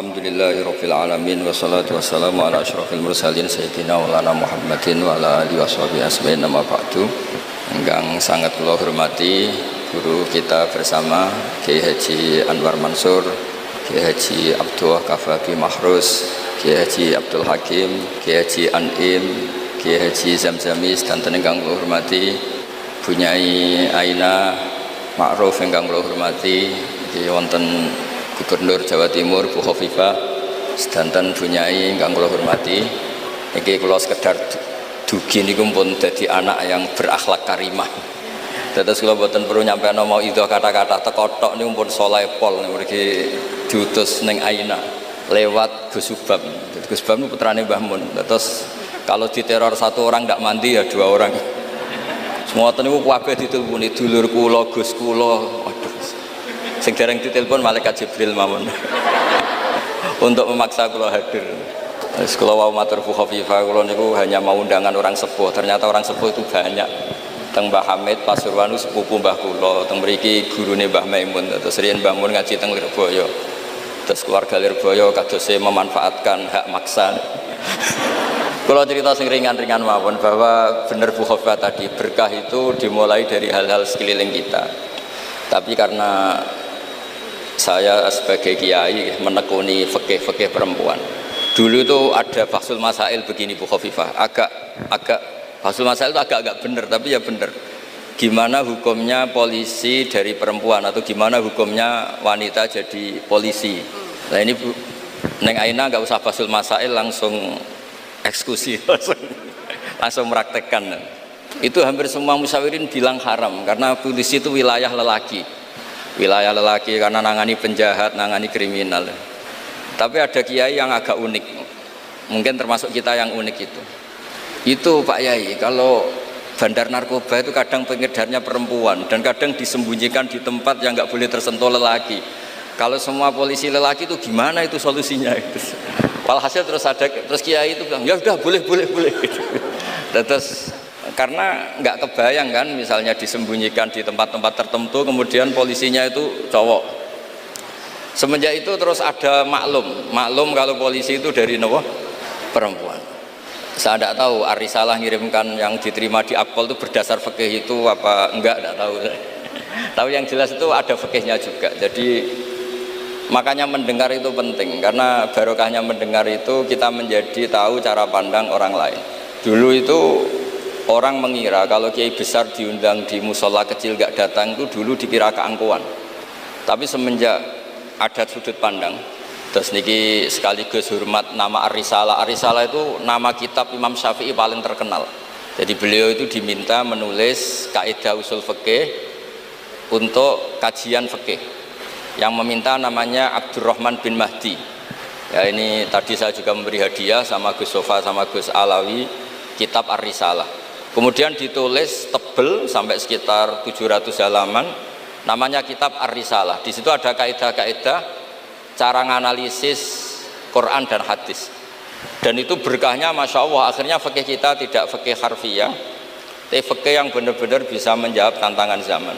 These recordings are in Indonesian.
Alhamdulillahirabbil alamin wassalatu wassalamu ala asyrofil mursalin sayyidina maulana Muhammadin wa ala alihi washabihi asma'in nama ba'du. Ingkang sangat kula hormati guru kita bersama Kiai Haji Anwar Mansur, Kiai Haji Abdullah Kafabi Mahrus, Kiai Haji Abdul Hakim, Kiai Haji Anim, Kiai Haji Zamzamis, dan ingkang kula hormati Bunyai Aina Ma'ruf ingkang kula hormati wonten Gubernur Jawa Timur Bu Khofifah, sedanten Bunyai ingkang kula hormati. Niki kula sekedar dugi niku pun dadi anak yang berakhlak karimah. Dados kula boten perlu nyampean mau idho kata-kata teko tok niku pun saleh pol mriki diutus ning Aina lewat Gus Subab. Gus Subab niku putrane Mbah Mun. Terus kalau diteror satu orang ndak mandi ya dua orang. Semua niku kabeh diteleponi dulur kula, Gus kula. Sing dereng ditelepon malaikat Jibril mawon untuk memaksa kula hadir. Wis kula wau matur Bu Khofifah, kula niku hanya mau undangan orang sepuh. Ternyata orang sepuh itu banyak. Teng Mbah Hamid Pasuruan sepupu Mbah kula, teng mriki gurune Mbah Maimun. Terus riyen Mbah Mun ngaji teng Lirboyo. Terus keluarga Lirboyo kadose memanfaatkan hak maksa. Kalau cerita sing ringan-ringan mawon bahwa benar Bu Khofifah tadi, berkah itu dimulai dari hal-hal sekeliling kita. Tapi karena saya sebagai kiai menekuni fikih perempuan. Dulu itu ada Bahsul Masail begini Bu Khofifah, agak Bahsul Masail itu agak benar, tapi ya benar. Gimana hukumnya polisi dari perempuan atau gimana hukumnya wanita jadi polisi. Nah ini Bu, Neng Aina nggak usah Bahsul Masail, langsung eksekusi, langsung meraktekkan. Itu hampir semua musyawirin bilang haram karena polisi itu wilayah lelaki. Wilayah lelaki karena nangani penjahat, nangani kriminal. Tapi ada kiai yang agak unik, mungkin termasuk kita yang unik itu Pak Yai, kalau bandar narkoba itu kadang pengedarnya perempuan dan kadang disembunyikan di tempat yang nggak boleh tersentuh lelaki. Kalau semua polisi lelaki itu gimana itu solusinya itu? Walhasil terus kiai itu bilang ya udah boleh gitu. Terus karena nggak kebayang kan, misalnya disembunyikan di tempat-tempat tertentu kemudian polisinya itu cowok. Semenjak itu terus ada maklum kalau polisi itu dari perempuan. Saya tidak tahu Arisalah ngirimkan yang diterima di Akpol itu berdasar fikih itu apa enggak, tidak tahu. Tapi yang jelas itu ada fikihnya juga. Jadi makanya mendengar itu penting, karena barokahnya mendengar itu kita menjadi tahu cara pandang orang lain. Dulu itu orang mengira kalau kiai besar diundang di musola kecil gak datang itu dulu dikira keangkuhan. Tapi semenjak ada sudut pandang, terus niki sekaligus hormat nama Ar-Risalah. Ar-Risalah itu nama kitab Imam Syafi'i paling terkenal. Jadi beliau itu diminta menulis kaidah usul fikih untuk kajian fikih. Yang meminta namanya Abdurrahman bin Mahdi. Ya ini tadi saya juga memberi hadiah sama Gus Sofa sama Gus Alawi kitab Ar-Risalah. Kemudian ditulis tebel sampai sekitar 700 halaman, namanya kitab Ar-Risalah. Di situ ada kaidah-kaidah cara menganalisis Quran dan hadis. Dan itu berkahnya Masya Allah, akhirnya fikih kita tidak fikih harfiah, tapi fikih yang benar-benar bisa menjawab tantangan zaman.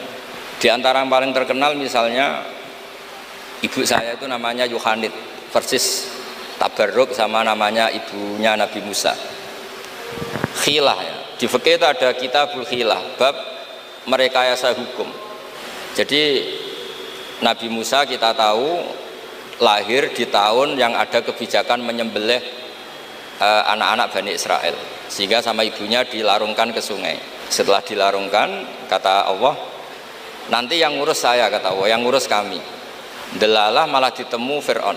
Di antara yang paling terkenal misalnya ibu saya itu namanya Yohanit, persis tabarruk sama namanya ibunya Nabi Musa. Khilah ya. Di fikih itu ada kitabul khilah, bab merekayasa hukum. Jadi Nabi Musa kita tahu lahir di tahun yang ada kebijakan menyembelih anak-anak Bani Israel, sehingga sama ibunya dilarungkan ke sungai. Setelah dilarungkan, kata Allah, nanti yang ngurus saya, kata Allah, yang ngurus kami. Delalah malah ditemu Fir'aun,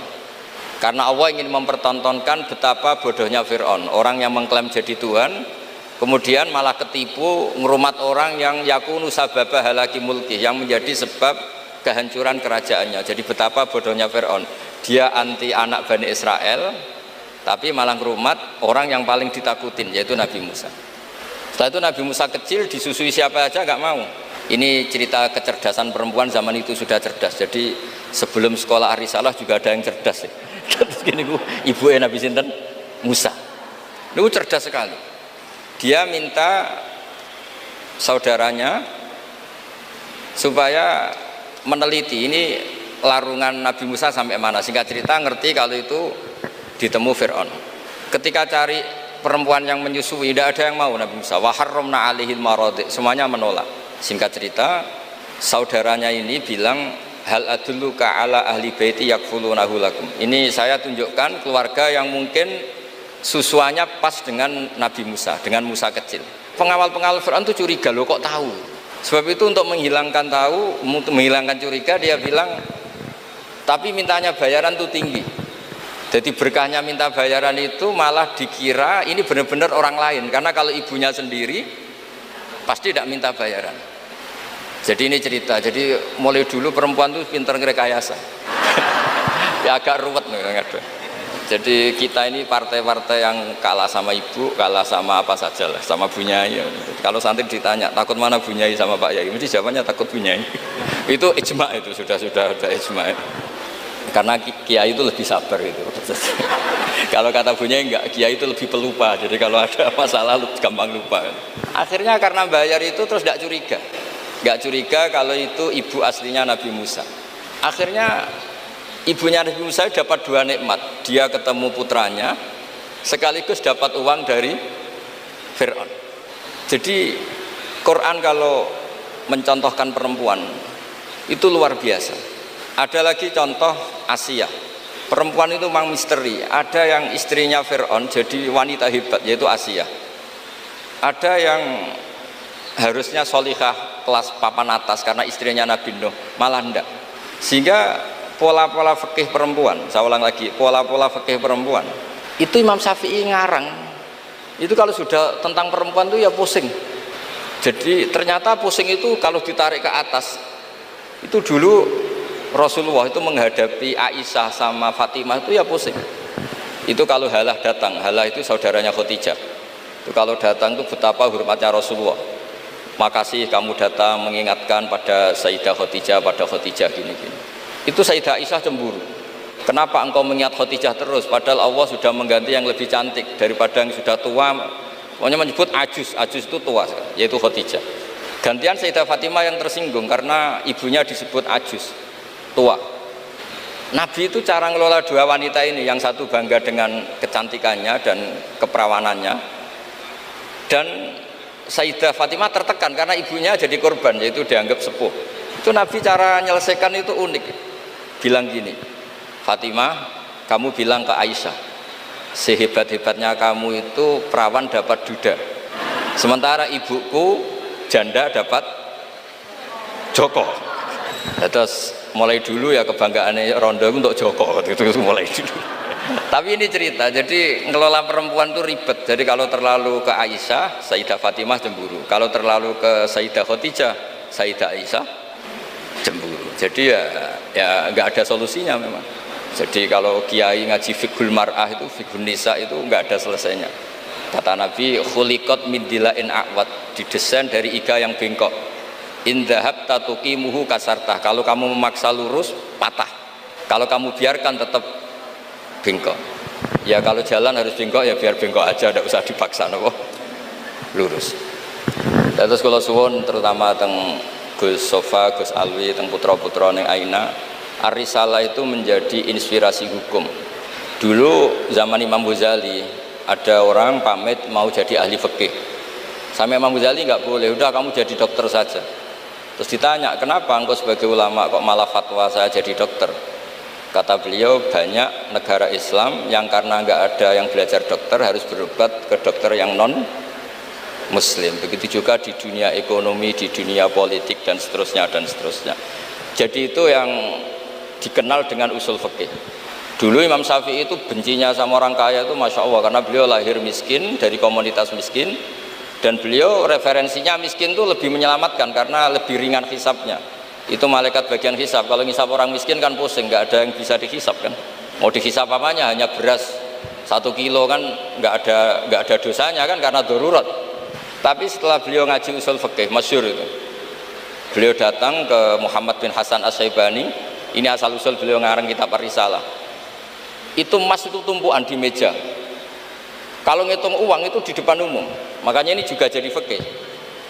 karena Allah ingin mempertontonkan betapa bodohnya Fir'aun, orang yang mengklaim jadi Tuhan kemudian malah ketipu ngerumat orang yang yakunu sababa halaki mulki, yang menjadi sebab kehancuran kerajaannya. Jadi betapa bodohnya Fir'aun, dia anti anak Bani Israel tapi malah ngerumat orang yang paling ditakutin, yaitu Nabi Musa. Setelah itu Nabi Musa kecil disusui siapa aja gak mau. Ini cerita kecerdasan perempuan zaman itu sudah cerdas. Jadi sebelum sekolah Ar-Risalah juga ada yang cerdas ya. Terus gini ibu Nabi sinten Musa itu cerdas sekali. Dia minta saudaranya supaya meneliti ini larungan Nabi Musa sampai mana. Singkat cerita ngerti kalau itu ditemu Fir'aun. Ketika cari perempuan yang menyusui, tidak ada yang mau Nabi Musa. Wa harramna alaihil maradi, semuanya menolak. Singkat cerita, saudaranya ini bilang, hal adulluka ala ahli baiti yakfulunahu lakum. Ini saya tunjukkan keluarga yang mungkin susuannya pas dengan Nabi Musa, dengan Musa kecil. Pengawal-pengawal Fir'aun itu curiga, loh kok tahu? Sebab itu untuk menghilangkan curiga, dia bilang, tapi mintanya bayaran itu tinggi. Jadi berkahnya minta bayaran itu malah dikira ini benar-benar orang lain, karena kalau ibunya sendiri pasti tidak minta bayaran. Jadi ini cerita, jadi mulai dulu perempuan itu pinter ngerekayasa. Ya agak ruwet nih. Jadi kita ini partai-partai yang kalah sama ibu, kalah sama apa saja lah, sama Bunyai. Kalau santri ditanya takut mana Bunyai sama Pak Yai, mesti jawabannya takut Bunyai. Itu ijma, itu sudah ijma. Karena kiai itu lebih sabar itu. Kalau kata Bunyai enggak, kiai itu lebih pelupa. Jadi kalau ada masalah gampang lupa. Akhirnya karena bayar itu terus tidak curiga. Enggak curiga kalau itu ibu aslinya Nabi Musa. Akhirnya ibunya Nabi Musa dapat dua nikmat. Dia ketemu putranya sekaligus dapat uang dari Fir'aun. Jadi Quran kalau mencontohkan perempuan itu luar biasa. Ada lagi contoh Asia. Perempuan itu memang misteri. Ada yang istrinya Fir'aun jadi wanita hebat, yaitu Asia. Ada yang harusnya solihah kelas papan atas karena istrinya Nabi Nuh, malah enggak. Sehingga pola-pola fikih perempuan, saya ulang lagi, pola-pola fikih perempuan itu Imam Syafi'i ngarang. Itu kalau sudah tentang perempuan itu ya pusing. Jadi ternyata pusing itu kalau ditarik ke atas. Itu dulu Rasulullah itu menghadapi Aisyah sama Fatimah itu ya pusing. Itu kalau Halah datang, Halah itu saudaranya Khadijah. Itu kalau datang itu betapa hormatnya Rasulullah. Makasih kamu datang mengingatkan pada Sayyidah Khadijah, pada Khadijah gini-gini. Itu Sayyidah Aisyah cemburu. Kenapa engkau mengingat Khadijah terus? Padahal Allah sudah mengganti yang lebih cantik daripada yang sudah tua. Pokoknya menyebut ajus itu tua, yaitu Khadijah. Gantian Sayyidah Fatimah yang tersinggung karena ibunya disebut ajus, tua. Nabi itu cara ngelola dua wanita ini, yang satu bangga dengan kecantikannya dan keperawanannya, dan Sayyidah Fatimah tertekan karena ibunya jadi korban, yaitu dianggap sepuh. Itu Nabi cara menyelesaikan itu unik. Bilang gini, Fatimah, kamu bilang ke Aisyah, sehebat-hebatnya kamu itu perawan dapat duda, sementara ibuku janda dapat Joko. Terus mulai dulu ya kebanggaannya Rondo untuk Joko, itu mulai dulu. Tapi ini cerita, jadi ngelola perempuan itu ribet. Jadi kalau terlalu ke Aisyah, Sayyidah Fatimah cemburu. Kalau terlalu ke Sayyidah Khadijah, Sayyidah Aisyah cemburu. Jadi ya nggak ada solusinya memang. Jadi kalau kiai ngaji fiqhul mar'ah itu, fiqhul nisa itu nggak ada selesainya. Kata Nabi, khuliqat min dila'in a'wad, didesain dari iga yang bengkok. In dhahabta tuqimuhu kasartah, kalau kamu memaksa lurus patah, kalau kamu biarkan tetap bengkok. Ya kalau jalan harus bengkok ya biar bengkok aja, tidak usah dipaksa nopo lurus. Terus kalau suwun terutama teng Gus Sofa, Gus Alwi, teng putra-putra ning Aina, Ar-Risalah itu menjadi inspirasi hukum. Dulu zaman Imam Ghazali ada orang pamit mau jadi ahli fikih. Sama Imam Ghazali nggak boleh, udah kamu jadi dokter saja. Terus ditanya, kenapa engkau sebagai ulama kok malah fatwa saya jadi dokter? Kata beliau, banyak negara Islam yang karena nggak ada yang belajar dokter harus berobat ke dokter yang non Muslim. Begitu juga di dunia ekonomi, di dunia politik dan seterusnya dan seterusnya. Jadi itu yang dikenal dengan usul fikih. Dulu Imam Syafi'i itu bencinya sama orang kaya itu Masya Allah, karena beliau lahir miskin dari komunitas miskin, dan beliau referensinya miskin itu lebih menyelamatkan karena lebih ringan hisabnya. Itu malaikat bagian hisab. Kalau ngisap orang miskin kan pusing, nggak ada yang bisa dihisap kan. Mau dihisap apanya, hanya beras 1 kilo kan nggak ada dosanya kan, karena darurat. Tapi setelah beliau ngaji usul fikih masyhur itu, beliau datang ke Muhammad bin Hasan As-Syaibani. Ini asal usul beliau ngarang kitab Ar-Risalah. Itu emas itu tumpuan di meja. Kalau ngitung uang itu di depan umum. Makanya ini juga jadi fikih.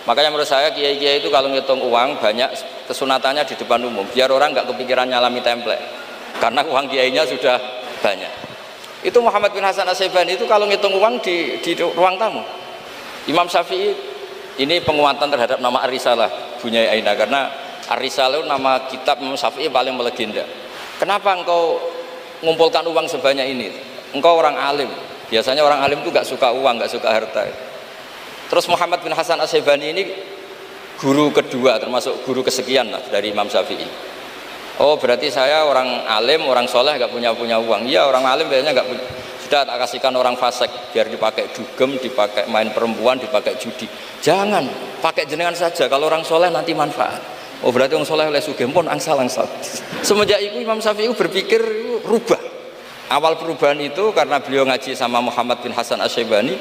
Makanya menurut saya kiai-kiai itu kalau ngitung uang banyak kesunatannya di depan umum, biar orang nggak kepikiran nyalami template, karena uang kiainya sudah banyak. Itu Muhammad bin Hasan Asy-Syaibani itu kalau ngitung uang di ruang tamu. Imam Syafi'i ini penguatan terhadap nama Ar-Risalah Bunyai Aina, karena Ar-Risalah itu nama kitab Imam Syafi'i paling melegenda. Kenapa engkau ngumpulkan uang sebanyak ini? Engkau orang alim. Biasanya orang alim itu nggak suka uang, nggak suka harta. Terus Muhammad bin Hasan Asy-Syaibani ini guru kedua, termasuk guru kesekian lah dari Imam Syafi'i. Oh berarti saya orang alim, orang soleh nggak punya uang. Iya, orang alim biasanya nggak punya. Sudah tak kasihkan orang fasik biar dipakai dugem, dipakai main perempuan, dipakai judi. Jangan, pakai jenengan saja. Kalau orang soleh nanti manfaat. Oh berarti orang soleh oleh sugih pun angsal-angsal. Semenjak itu Imam Syafi'i berpikir rubah. Awal perubahan itu karena beliau ngaji sama Muhammad bin Hasan Asy-Syaibani,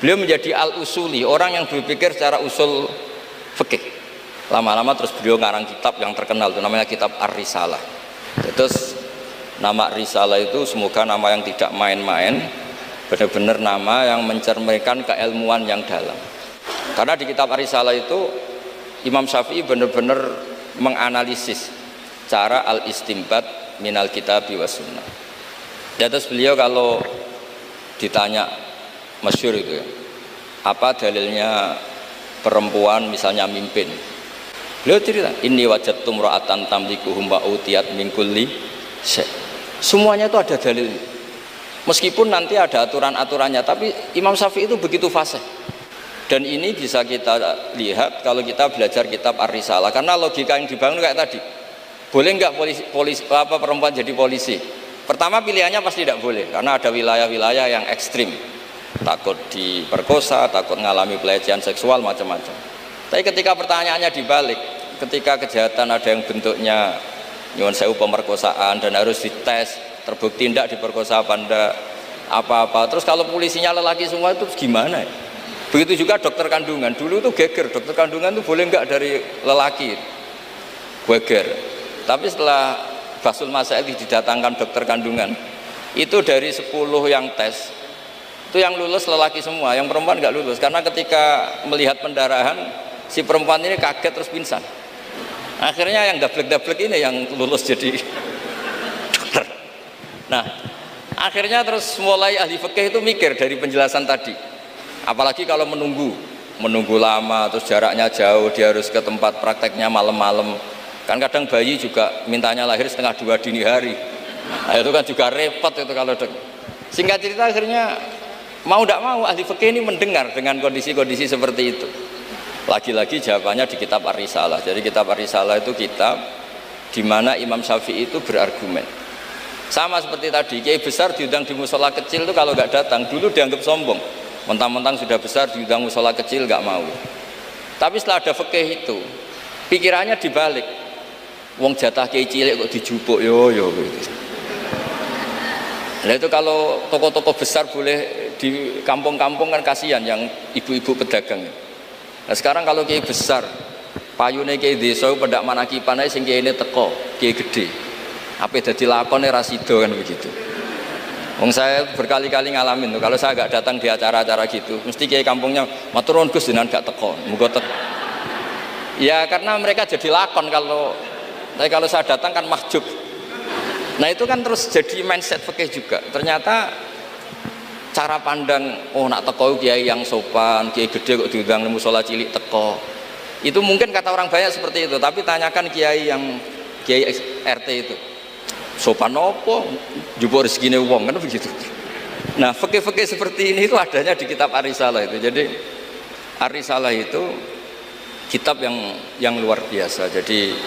beliau menjadi al-usuli, orang yang berpikir secara usul fikih. Lama-lama terus beliau ngarang kitab yang terkenal itu namanya kitab Ar-Risalah. Terus nama Risalah itu semoga nama yang tidak main-main, benar-benar nama yang mencerminkan keilmuan yang dalam. Karena di kitab Ar-Risalah itu Imam Syafi'i benar-benar menganalisis cara al-istinbat minal kitabi was sunnah. Ya, terus beliau kalau ditanya masyhur itu ya, apa dalilnya perempuan misalnya mimpin, beliau cerita ini wajadtum ra'atan tamlikuhum wa utiyat min kulli syai'. Semuanya itu ada dalil. Meskipun nanti ada aturan-aturannya, tapi Imam Syafi'i itu begitu fasih. Dan ini bisa kita lihat kalau kita belajar kitab Ar-Risalah, karena logika yang dibangun kayak tadi. Boleh nggak perempuan jadi polisi? Pertama pilihannya pasti tidak boleh, karena ada wilayah-wilayah yang ekstrim, takut diperkosa, takut mengalami pelecehan seksual macam-macam. Tapi ketika pertanyaannya dibalik, ketika kejahatan ada yang bentuknya nyuwun sewu pemerkosaan dan harus dites, terbukti tidak diperkosa pada apa-apa, terus kalau polisinya lelaki semua itu gimana ya? Begitu juga dokter kandungan, dulu itu geger, dokter kandungan itu boleh nggak dari lelaki, geger. Tapi setelah Basul Masail didatangkan dokter kandungan, itu dari 10 yang tes itu yang lulus lelaki semua, yang perempuan nggak lulus, karena ketika melihat pendarahan si perempuan ini kaget terus pingsan. Akhirnya yang dablek-dablek ini yang lulus jadi dokter. Nah akhirnya terus mulai ahli fikih itu mikir dari penjelasan tadi, apalagi kalau menunggu lama, terus jaraknya jauh, dia harus ke tempat prakteknya malam-malam. Kan kadang bayi juga mintanya lahir setengah 2 dini hari. Nah, itu kan juga repot itu kalau singkat cerita akhirnya mau tidak mau ahli fikih ini mendengar dengan kondisi-kondisi seperti itu. Lagi-lagi jawabannya di kitab Ar-Risalah. Jadi kitab Ar-Risalah itu kitab di mana Imam Syafi'i itu berargumen. Sama seperti tadi, kiai besar diundang di musola kecil itu kalau nggak datang dulu dianggap sombong. Mentang-mentang sudah besar diundang musola kecil nggak mau. Tapi setelah ada fikih itu, pikirannya dibalik. Wong jatah kiai cilik kok dijupuk yo gitu. Nah itu kalau toko-toko besar boleh di kampung-kampung kan kasihan yang ibu-ibu pedagang. Nah sekarang kalau kiai besar, payune kiai desa pendak manakipan ae sing kiai ini teko, kiai gede. Apa dadi lakone ra sida kan begitu. Wong saya berkali-kali ngalamin tuh, kalau saya nggak datang di acara-acara gitu, mesti kiai kampungnya matur nuwun Gus jenengan gak teko, muga teko. Ya karena mereka jadi lakon tapi kalau saya datang kan mahjub. Nah itu kan terus jadi mindset fikih juga. Ternyata cara pandang, oh nak teko kiai yang sopan, kiai gede kok diundang musola cilik teko. Itu mungkin kata orang banyak seperti itu, tapi tanyakan kiai yang kiai RT itu. Sopan opo? Jupuk rezekine wong kan begitu. Nah, fikih-fikih seperti ini itu adanya di kitab Ar-Risalah itu. Jadi Ar-Risalah itu kitab yang luar biasa. Jadi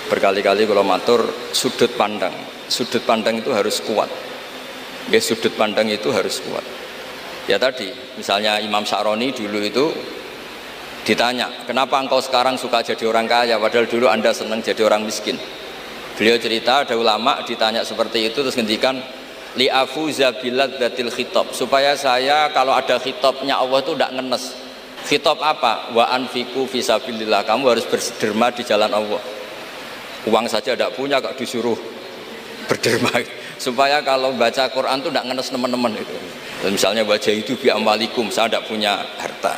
berkali-kali kalau matur sudut pandang itu harus kuat. Ya, sudut pandang itu harus kuat. Ya tadi, misalnya Imam Sa'roni dulu itu ditanya, kenapa engkau sekarang suka jadi orang kaya, padahal dulu anda senang jadi orang miskin. Beliau cerita ada ulama ditanya seperti itu terus ngendikan li'afuza biladzatil khitab, supaya saya kalau ada khitabnya Allah itu tidak ngenes. Khitab apa? Wa anfiqu fisabilillah, kamu harus berderma di jalan Allah. Uang saja tidak punya kok disuruh berderma, supaya kalau baca Quran itu tidak ngenes teman-teman itu. Dan misalnya wajah itu bi amwalikum, saya tidak punya harta.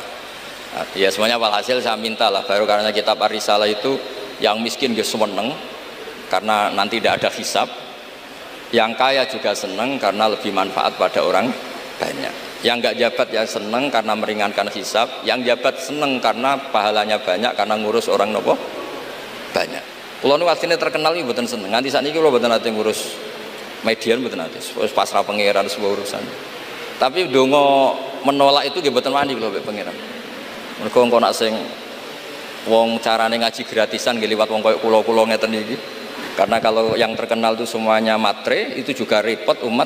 Ya semuanya walhasil saya minta lah, baru karena kitab Ar-Risalah itu yang miskin dia seneng karena nanti tidak ada hisab, yang kaya juga seneng karena lebih manfaat pada orang banyak, yang nggak jabat ya seneng karena meringankan hisab, yang jabat seneng karena pahalanya banyak karena ngurus orang nopo banyak. Kalau nu aslinya terkenal ini bukan seneng, nanti saat ini kalau bukan nanti ngurus median bukan nanti, pasrah pangeran sebuah urusan. Tapi dongo menolak itu dia bukan wani kalau pangeran. Mereka engkau nak sing wong carane ngaji gratisan nggih liwat wong koyo kula-kula ngeten iki. Karena kalau yang terkenal itu semuanya matre, itu juga repot umat.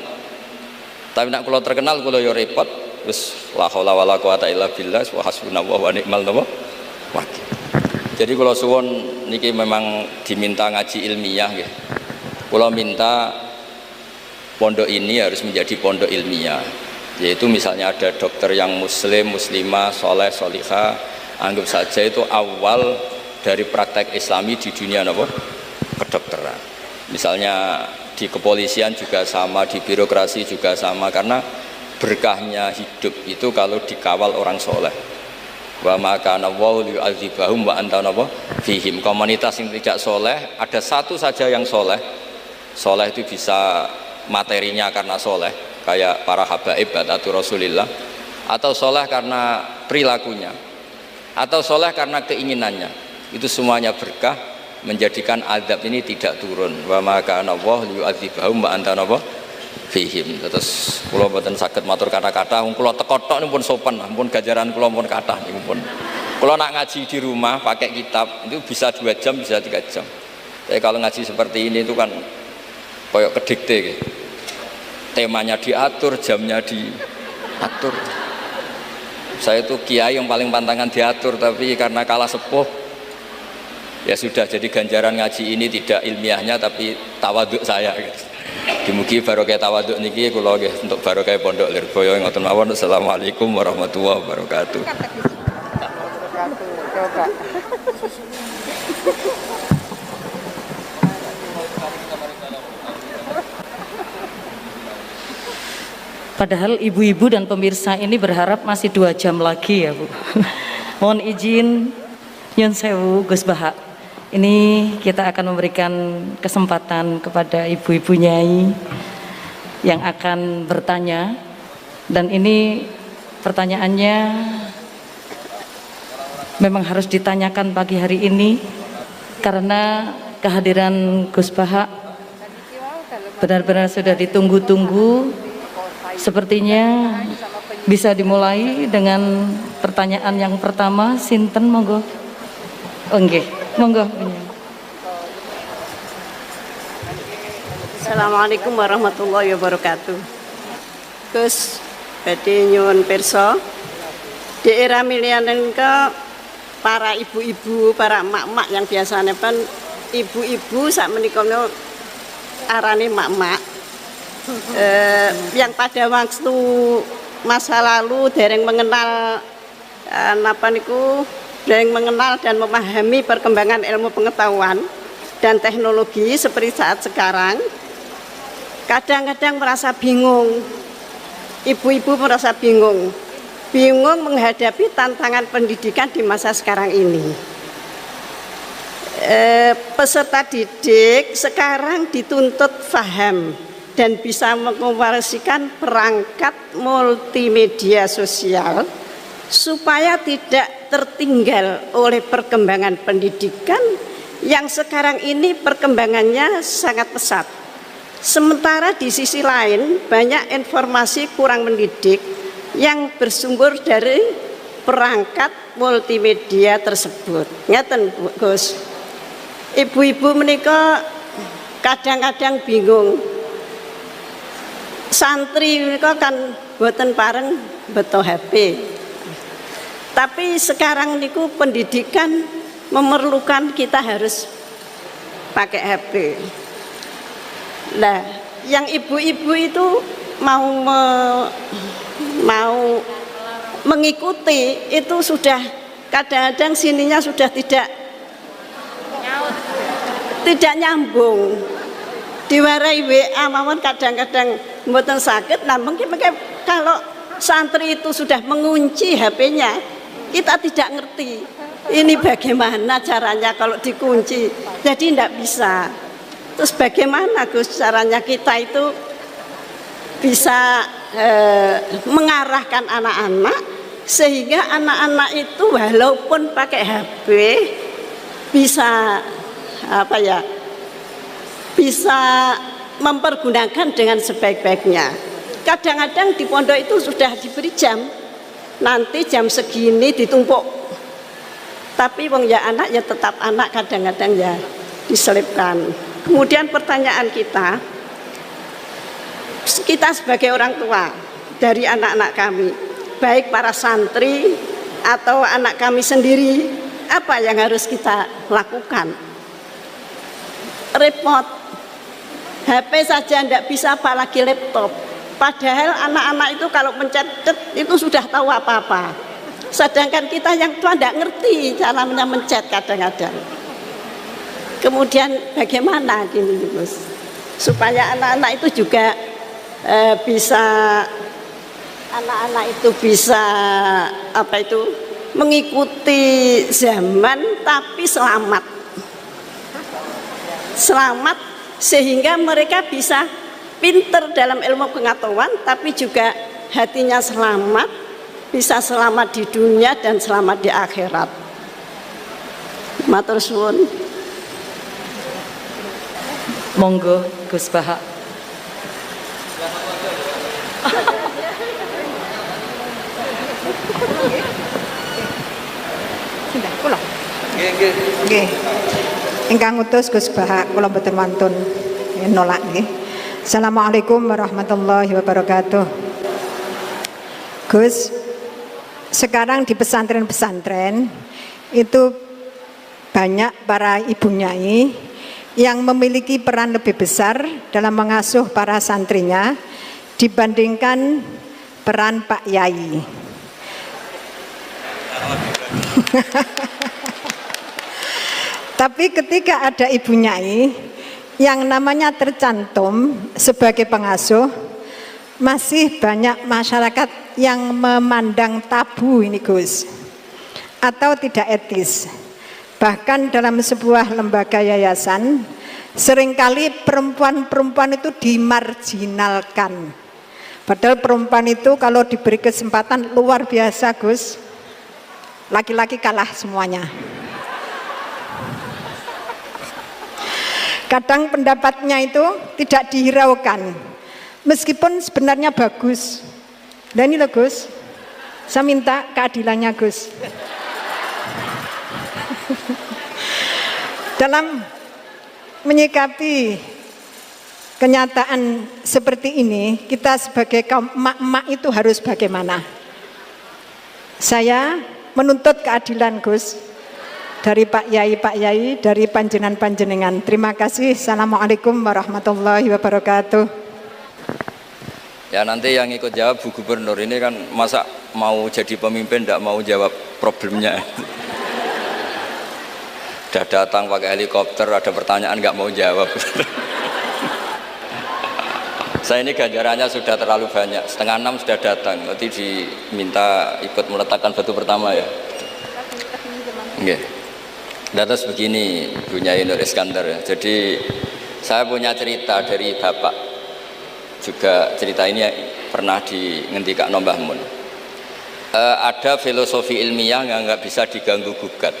Tapi nak kula terkenal kula yo repot, wis la haula wala quwata illa billah wa hasbunallahu wa ni'mal wakil. Jadi kula suwun niki memang diminta ngaji ilmiah nggih. Kula minta pondok ini harus menjadi pondok ilmiah. Yaitu misalnya ada dokter yang muslim, muslimah, soleh, solihah, anggap saja itu awal dari praktek islami di dunia apa? Kedokteran. Misalnya di kepolisian juga sama, di birokrasi juga sama, karena berkahnya hidup itu kalau dikawal orang soleh. Wa maka nawau li'adzibahum wa anta napa fihim. Komunitas yang tidak soleh, ada satu saja yang soleh. Soleh itu bisa materinya karena soleh, kayak para habaib atau Rasulillah, atau soleh karena perilakunya, atau soleh karena keinginannya. Itu semuanya berkah, menjadikan azab ini tidak turun. Wa maka Allah liyu'adzibahum wa anta napa fihim. Terus kula mboten saged matur kata-kata, kula teko tok pun sopan, pun ganjaran kula pun kathah niku pun. Kula nak ngaji di rumah pakai kitab itu bisa 2 jam, bisa 3 jam. Tapi kalau ngaji seperti ini itu kan koyok kedikte gitu. Temanya diatur, jamnya diatur. Saya itu kiai yang paling pantangan diatur, tapi karena kalah sepuh ya sudah, jadi ganjaran ngaji ini tidak ilmiahnya tapi tawaduk saya gitu. Dimugi barokah tawaduk niki kula nggih untuk barokah Pondok Lirboyo ngoten mawon. Assalamualaikum warahmatullahi wabarakatuh. Padahal ibu-ibu dan pemirsa ini berharap masih 2 jam lagi ya Bu. Mohon izin nyun sewu Gus Baha. Ini kita akan memberikan kesempatan kepada ibu-ibu nyai yang akan bertanya. Dan ini pertanyaannya memang harus ditanyakan pagi hari ini karena kehadiran Gus Baha benar-benar sudah ditunggu-tunggu. Sepertinya bisa dimulai dengan pertanyaan yang pertama. Sinten monggo? Nggih, monggo. Assalamualaikum warahmatullahi wabarakatuh. Gus badhe nyuwun pirsa, di era milenial ke para ibu-ibu, para emak-emak yang biasanya kan ibu-ibu sak menika arane emak-emak. Yang pada waktu masa lalu dereng mengenal dereng mengenal dan memahami perkembangan ilmu pengetahuan dan teknologi seperti saat sekarang, kadang-kadang merasa bingung. Ibu-ibu merasa bingung menghadapi tantangan pendidikan di masa sekarang ini. Peserta didik sekarang dituntut paham dan bisa mengoperasikan perangkat multimedia sosial supaya tidak tertinggal oleh perkembangan pendidikan yang sekarang ini perkembangannya sangat pesat. Sementara di sisi lain banyak informasi kurang mendidik yang bersumber dari perangkat multimedia tersebut. Ngeten Gus, ibu-ibu menika kadang-kadang bingung. Santri mereka kan boten pareng beto HP. Tapi sekarang niku pendidikan memerlukan kita harus pakai HP. Nah, yang ibu-ibu itu mau mengikuti itu sudah kadang-kadang sininya sudah tidak nyambung. Diwarai WA mawon kadang-kadang mboten saged. Nah mungkin kalau santri itu sudah mengunci HP-nya kita tidak ngerti ini bagaimana caranya kalau dikunci, jadi tidak bisa. Terus bagaimana Gus caranya kita itu bisa mengarahkan anak-anak sehingga anak-anak itu walaupun pakai HP bisa bisa mempergunakan dengan sebaik-baiknya. Kadang-kadang di pondok itu sudah diberi jam, nanti jam segini ditumpuk, tapi wong ya anak ya tetap anak, kadang-kadang ya diselipkan. Kemudian pertanyaan kita sebagai orang tua dari anak-anak kami, baik para santri atau anak kami sendiri, apa yang harus kita lakukan? Repot, HP saja tidak bisa, apalagi laptop. Padahal anak-anak itu kalau mencet itu sudah tahu apa-apa. Sedangkan kita yang tua tidak ngerti caranya mencet kadang-kadang. Kemudian bagaimana gini Gus, supaya anak-anak itu juga anak-anak itu bisa mengikuti zaman tapi selamat sehingga mereka bisa pinter dalam ilmu pengetahuan tapi juga hatinya selamat, bisa selamat di dunia dan selamat di akhirat. Matur suwun. Monggo Gus Bahak. Nggih. Ingkang utus Gus Bahak kula mboten wantun nolak nggih. Assalamualaikum warahmatullahi wabarakatuh. Gus, sekarang di pesantren-pesantren itu banyak para ibu nyai yang memiliki peran lebih besar dalam mengasuh para santrinya dibandingkan peran Pak Yai. Tapi ketika ada ibu nyai yang namanya tercantum sebagai pengasuh, masih banyak masyarakat yang memandang tabu ini Gus, atau tidak etis. Bahkan dalam sebuah lembaga yayasan, seringkali perempuan-perempuan itu dimarginalkan. Padahal perempuan itu kalau diberi kesempatan luar biasa Gus, laki-laki kalah semuanya. Kadang pendapatnya itu tidak dihiraukan, meskipun sebenarnya bagus. Dan ini loh Gus, saya minta keadilannya Gus. Dalam menyikapi kenyataan seperti ini, kita sebagai kaum emak-emak itu harus bagaimana? Saya menuntut keadilan Gus, dari Pak Yai, dari panjenengan. Terima kasih. Assalamualaikum warahmatullahi wabarakatuh. Ya nanti yang ikut jawab Bu Gubernur ini kan masa mau jadi pemimpin tidak mau jawab problemnya. Udah datang pakai helikopter, ada pertanyaan nggak mau jawab. Saya ini ganjarannya sudah terlalu banyak, 5:30 sudah datang, nanti diminta ikut meletakkan batu pertama ya. Oke. Terus begini Bu Nyai Nur Iskandar ya. Jadi saya punya cerita dari Bapak. Juga cerita ini pernah ngendikak Mbah Mun. Ada filosofi ilmiah yang nggak bisa diganggu gugat.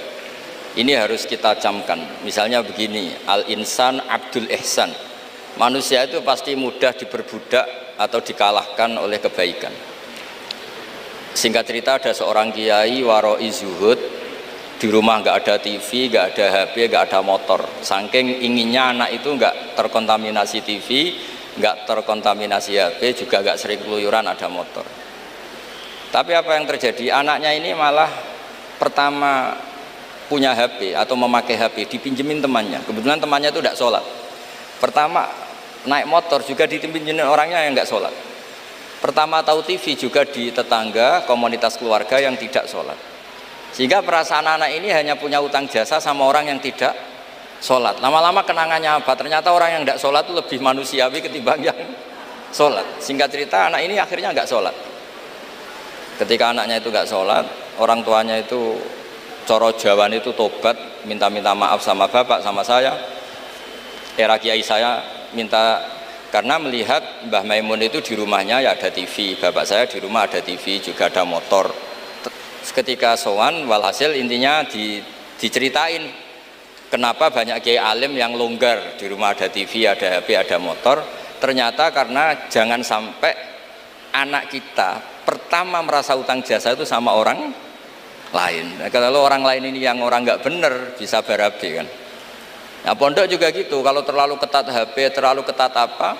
Ini harus kita camkan. Misalnya begini, al-insan abdul ihsan. Manusia itu pasti mudah diperbudak atau dikalahkan oleh kebaikan. Singkat cerita ada seorang kiai waroi zuhud, di rumah nggak ada TV, nggak ada HP, nggak ada motor. Saking inginnya anak itu nggak terkontaminasi TV, nggak terkontaminasi HP, juga nggak sering keluyuran ada motor. Tapi apa yang terjadi? Anaknya ini malah pertama punya HP atau memakai HP dipinjemin temannya. Kebetulan temannya itu tidak sholat. Pertama naik motor juga dipinjemin orangnya yang nggak sholat. Pertama tahu TV juga di tetangga, komunitas keluarga yang tidak sholat. Sehingga perasaan anak ini hanya punya utang jasa sama orang yang tidak sholat. Lama-lama kenangannya apa? Ternyata orang yang tidak sholat itu lebih manusiawi ketimbang yang sholat. Singkat cerita anak ini akhirnya nggak sholat. Ketika anaknya itu nggak sholat, orang tuanya itu coro Jawa itu tobat, minta maaf sama bapak, sama saya. Era kiai saya minta, karena melihat Mbah Maimun itu di rumahnya ya ada TV, bapak saya di rumah ada TV, juga ada motor. Ketika sowan, walhasil intinya diceritain kenapa banyak kiai alim yang longgar, di rumah ada TV, ada HP, ada motor. Ternyata karena jangan sampai anak kita pertama merasa utang jasa itu sama orang lain. Nah, kalau orang lain ini yang orang nggak bener bisa berabe kan. Nah pondok juga gitu, kalau terlalu ketat HP, terlalu ketat apa,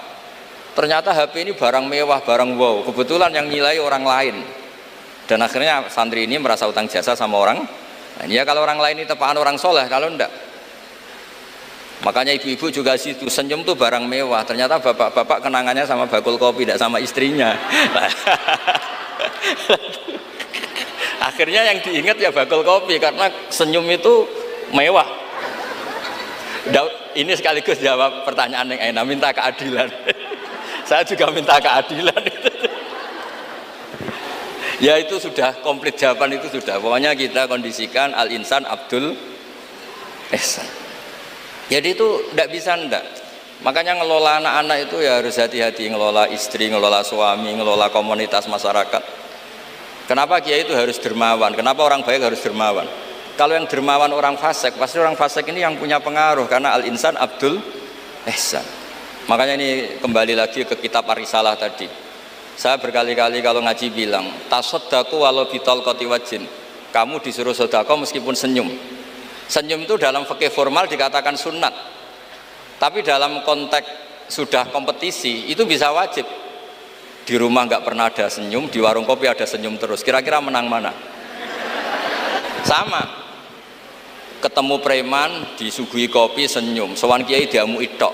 ternyata HP ini barang mewah, barang wow, kebetulan yang nilai orang lain, dan akhirnya santri ini merasa utang jasa sama orang. Nah, ya kalau orang lain ini tepaan orang soleh, kalau enggak. Makanya ibu-ibu juga situ, senyum tuh barang mewah, ternyata bapak-bapak kenangannya sama bakul kopi, tidak sama istrinya. Akhirnya yang diingat ya bakul kopi, karena senyum itu mewah. Ini sekaligus jawab pertanyaan yang enak, minta keadilan. Saya juga minta keadilan. Ya itu sudah komplit, jawaban itu sudah. Pokoknya kita kondisikan al-insan Abdul Ihsan. Jadi itu tidak bisa ndak. Makanya ngelola anak-anak itu ya harus hati-hati, ngelola istri, ngelola suami, ngelola komunitas masyarakat. Kenapa kiai itu harus dermawan? Kenapa orang baik harus dermawan? Kalau yang dermawan orang fasik, pasti orang fasik ini yang punya pengaruh, karena al-insan Abdul Ihsan. Makanya ini kembali lagi ke kitab Ar-Risalah tadi. Saya berkali-kali kalau ngaji bilang, tasaddaku walau bitol koti wajin. Kamu disuruh sedekah meskipun senyum. Senyum itu dalam fikih formal dikatakan sunat. Tapi dalam konteks sudah kompetisi itu bisa wajib. Di rumah nggak pernah ada senyum, di warung kopi ada senyum terus. Kira-kira menang mana? Sama. Ketemu preman disuguhi kopi senyum, sowan kiai diamu itok.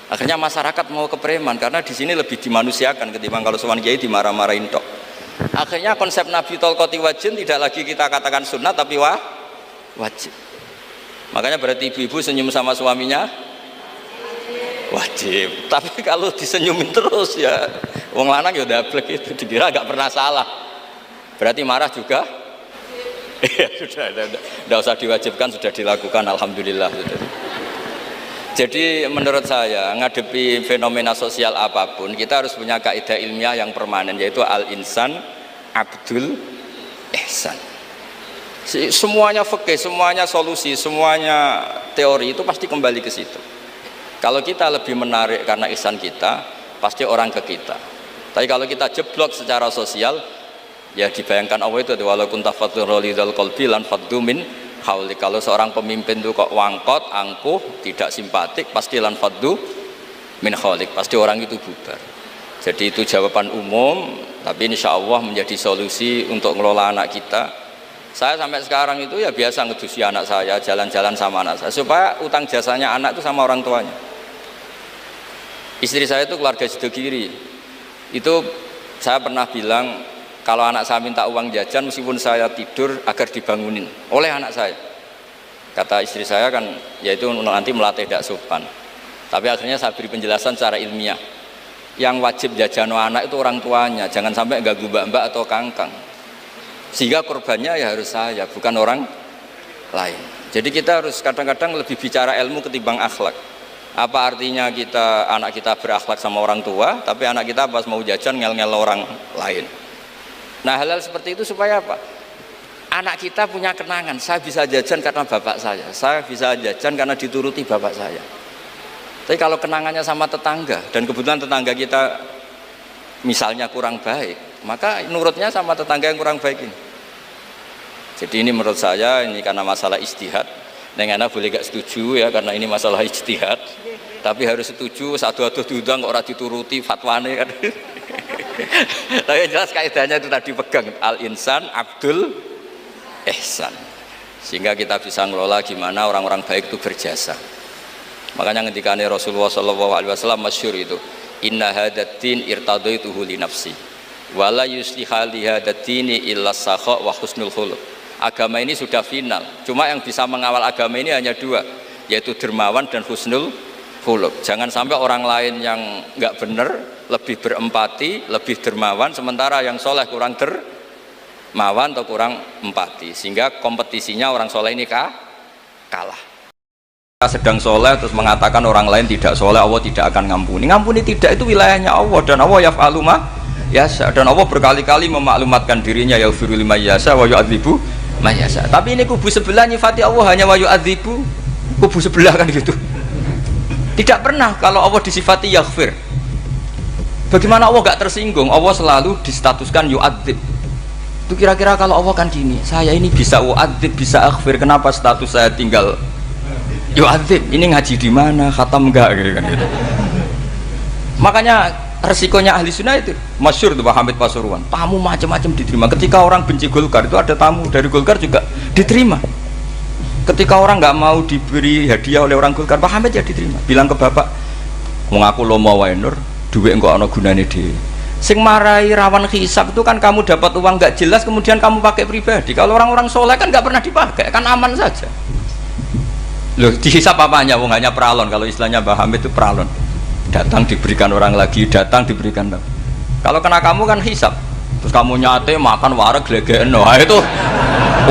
Akhirnya masyarakat mau ke preman karena di sini lebih dimanusiakan ketimbang kalau sowan kiai dimarah-marahin tok. Akhirnya konsep Nabi Tolkoti Wajin tidak lagi kita katakan sunnah tapi wajib. Makanya berarti ibu-ibu senyum sama suaminya wajib. Tapi kalau disenyumin terus ya wong lanang ya dablek itu dikira agak pernah salah. Berarti marah juga. Ya sudah, tidak usah diwajibkan, sudah dilakukan, alhamdulillah. Jadi menurut saya ngadepi fenomena sosial apapun kita harus punya kaidah ilmiah yang permanen, yaitu al-insan Abdul Ihsan. Semuanya fikih, semuanya solusi, semuanya teori itu pasti kembali ke situ. Kalau kita lebih menarik karena ihsan kita, pasti orang ke kita. Tapi kalau kita jeblok secara sosial, ya dibayangkan Allah itu walaupun tafatur lidal qalbi lan faddu min hauli. Kalau seorang pemimpin itu kok wangkot, angkuh, tidak simpatik, pasti lan faddu min haulik, pasti orang itu bubar. Jadi itu jawaban umum, tapi insya Allah menjadi solusi untuk ngelola anak kita. Saya sampai sekarang itu ya biasa ngedusi anak saya, jalan-jalan sama anak saya, supaya utang jasanya anak itu sama orang tuanya. Istri saya itu keluarga Sidogiri. Itu saya pernah bilang, kalau anak saya minta uang jajan meskipun saya tidur agar dibangunin oleh anak saya. Kata istri saya kan yaitu nanti melatih tidak sopan. Tapi akhirnya saya beri penjelasan secara ilmiah. Yang wajib jajan anak itu orang tuanya, jangan sampai ganggu mbak-mbak atau kangkang. Sehingga korbannya ya harus saya, bukan orang lain. Jadi kita harus kadang-kadang lebih bicara ilmu ketimbang akhlak. Apa artinya anak kita berakhlak sama orang tua, tapi anak kita pas mau jajan ngel-ngel orang lain. Nah hal-hal seperti itu supaya apa? Anak kita punya kenangan, saya bisa jajan karena bapak saya bisa jajan karena dituruti bapak saya. Tapi kalau kenangannya sama tetangga, dan kebetulan tetangga kita misalnya kurang baik, maka nurutnya sama tetangga yang kurang baik ini. Jadi ini menurut saya, ini karena masalah ijtihad. Neng Ana boleh gak setuju ya, karena ini masalah ijtihad. Tapi harus setuju, satu-satu diundang kok ora dituruti fatwane kan. Tapi jelas kaidahnya itu tadi pegang al-insan Abdul Ihsan, sehingga kita bisa ngelola gimana orang-orang baik itu berjasa. Makanya ketika Rasulullah SAW masyhur itu, inna hadatin irtadaituhu li nafsi wala yusliha li hadatini illa sakha wa husnul khuluq. Agama ini sudah final, cuma yang bisa mengawal agama ini hanya dua, yaitu dermawan dan husnul khuluq. Jangan sampai orang lain yang nggak benar lebih berempati, lebih dermawan, sementara yang soleh kurang mawan atau kurang empati, sehingga kompetisinya orang soleh ini kalah. Kita sedang soleh terus mengatakan orang lain tidak soleh, Allah tidak akan ngampuni. Ngampuni tidak, itu wilayahnya Allah, dan Allah yaf'alu ma yasha, dan Allah berkali-kali memaklumatkan dirinya yaghfiru liman yasha wa yu'adzibu man yasha. Tapi ini kubu sebelah nyifati Allah hanya wa yu'adzibu, kubu sebelah kan gitu. Tidak pernah kalau Allah disifati yaghfir. Bagaimana Allah gak tersinggung? Allah selalu distatuskan yu'adzib. Itu kira-kira kalau Allah kan gini, saya ini bisa yu'adzib, bisa aghfir, kenapa status saya tinggal yu'adzib? Ini ngaji di mana? Khatam enggak gitu kan gitu. Makanya resikonya ahli sunnah itu masyhur tuh Pak Hamid Pasuruan, tamu macam-macam diterima. Ketika orang benci Golkar itu ada tamu dari Golkar juga diterima. Ketika orang nggak mau diberi hadiah oleh orang Golkar, Pak Hamid ya diterima. Bilang ke bapak, mengaku lomo wae nur, duit enggak ana gunane dhewe. Sing marai rawan hisab itu kan kamu dapat uang nggak jelas kemudian kamu pakai pribadi. Kalau orang-orang soleh kan nggak pernah dipakai, kan aman saja. Loh, dihisab apanya? Wong hanya peralon. Kalau istilahnya Pak Hamid itu peralon. Datang diberikan orang lagi, datang diberikan. Kalau kena kamu kan hisab. Terus kamu nyate makan wareg glegeken. Nah, itu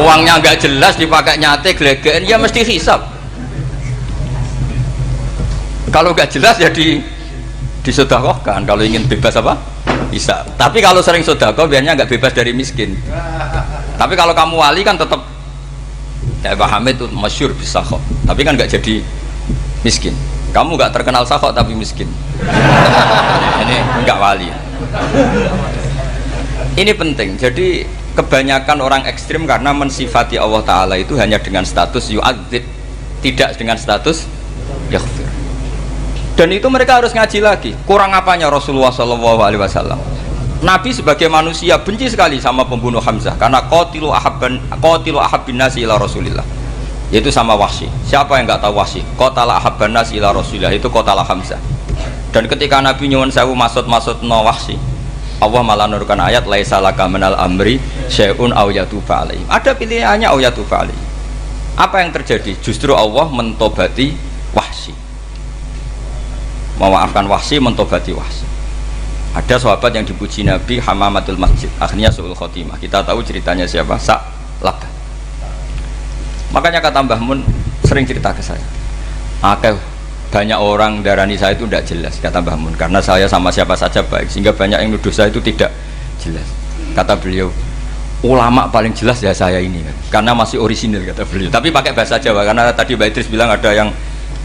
uangnya nggak jelas dipakai nyate glegeken, ya mesti hisab. Kalau nggak jelas ya disedekahkan. Kalau ingin bebas apa? Hisab. Tapi kalau sering sedekah biasanya nggak bebas dari miskin. Tapi kalau kamu wali kan tetap ya Pak Hamid itu masyhur bisa kok. Tapi kan nggak jadi miskin. Kamu nggak terkenal sakok tapi miskin. Ini nggak wali. Ini penting. Jadi kebanyakan orang ekstrim karena mensifati Allah Ta'ala itu hanya dengan status yu'adzib, tidak dengan status yaghfir. Dan itu mereka harus ngaji lagi. Kurang apanya Rasulullah SAW? Nabi sebagai manusia benci sekali sama pembunuh Hamzah karena qatilu ahabbin nasi ila Rasulillah, yaitu sama Wahsy. Siapa yang nggak tahu Wahsy? Qatala ahabban nasi ila Rasulillah, itu qatala Hamzah. Dan ketika Nabi nyuwun sewu maksud no Wahsy, Allah malah menurunkan ayat laisa laka minal amri syai'un aw yatuba alaihim. Ada pilihannya aw yatuba alaihim. Apa yang terjadi? Justru Allah mentobati Wahsy, memaafkan Wahsy, mentobati Wahsy. Ada sahabat yang dipuji Nabi Hamamatul Masjid, akhirnya su'ul khotimah. Kita tahu ceritanya siapa? Sa'labah. Makanya kata Mbah Mun sering cerita ke saya, banyak orang darani saya itu tidak jelas, kata Mbah Mun, karena saya sama siapa saja baik, sehingga banyak yang nuduh saya itu tidak jelas. Kata beliau, ulama paling jelas ya saya ini kan, karena masih orisinil, kata beliau. Tapi pakai bahasa Jawa, karena tadi Mbak Idris bilang ada yang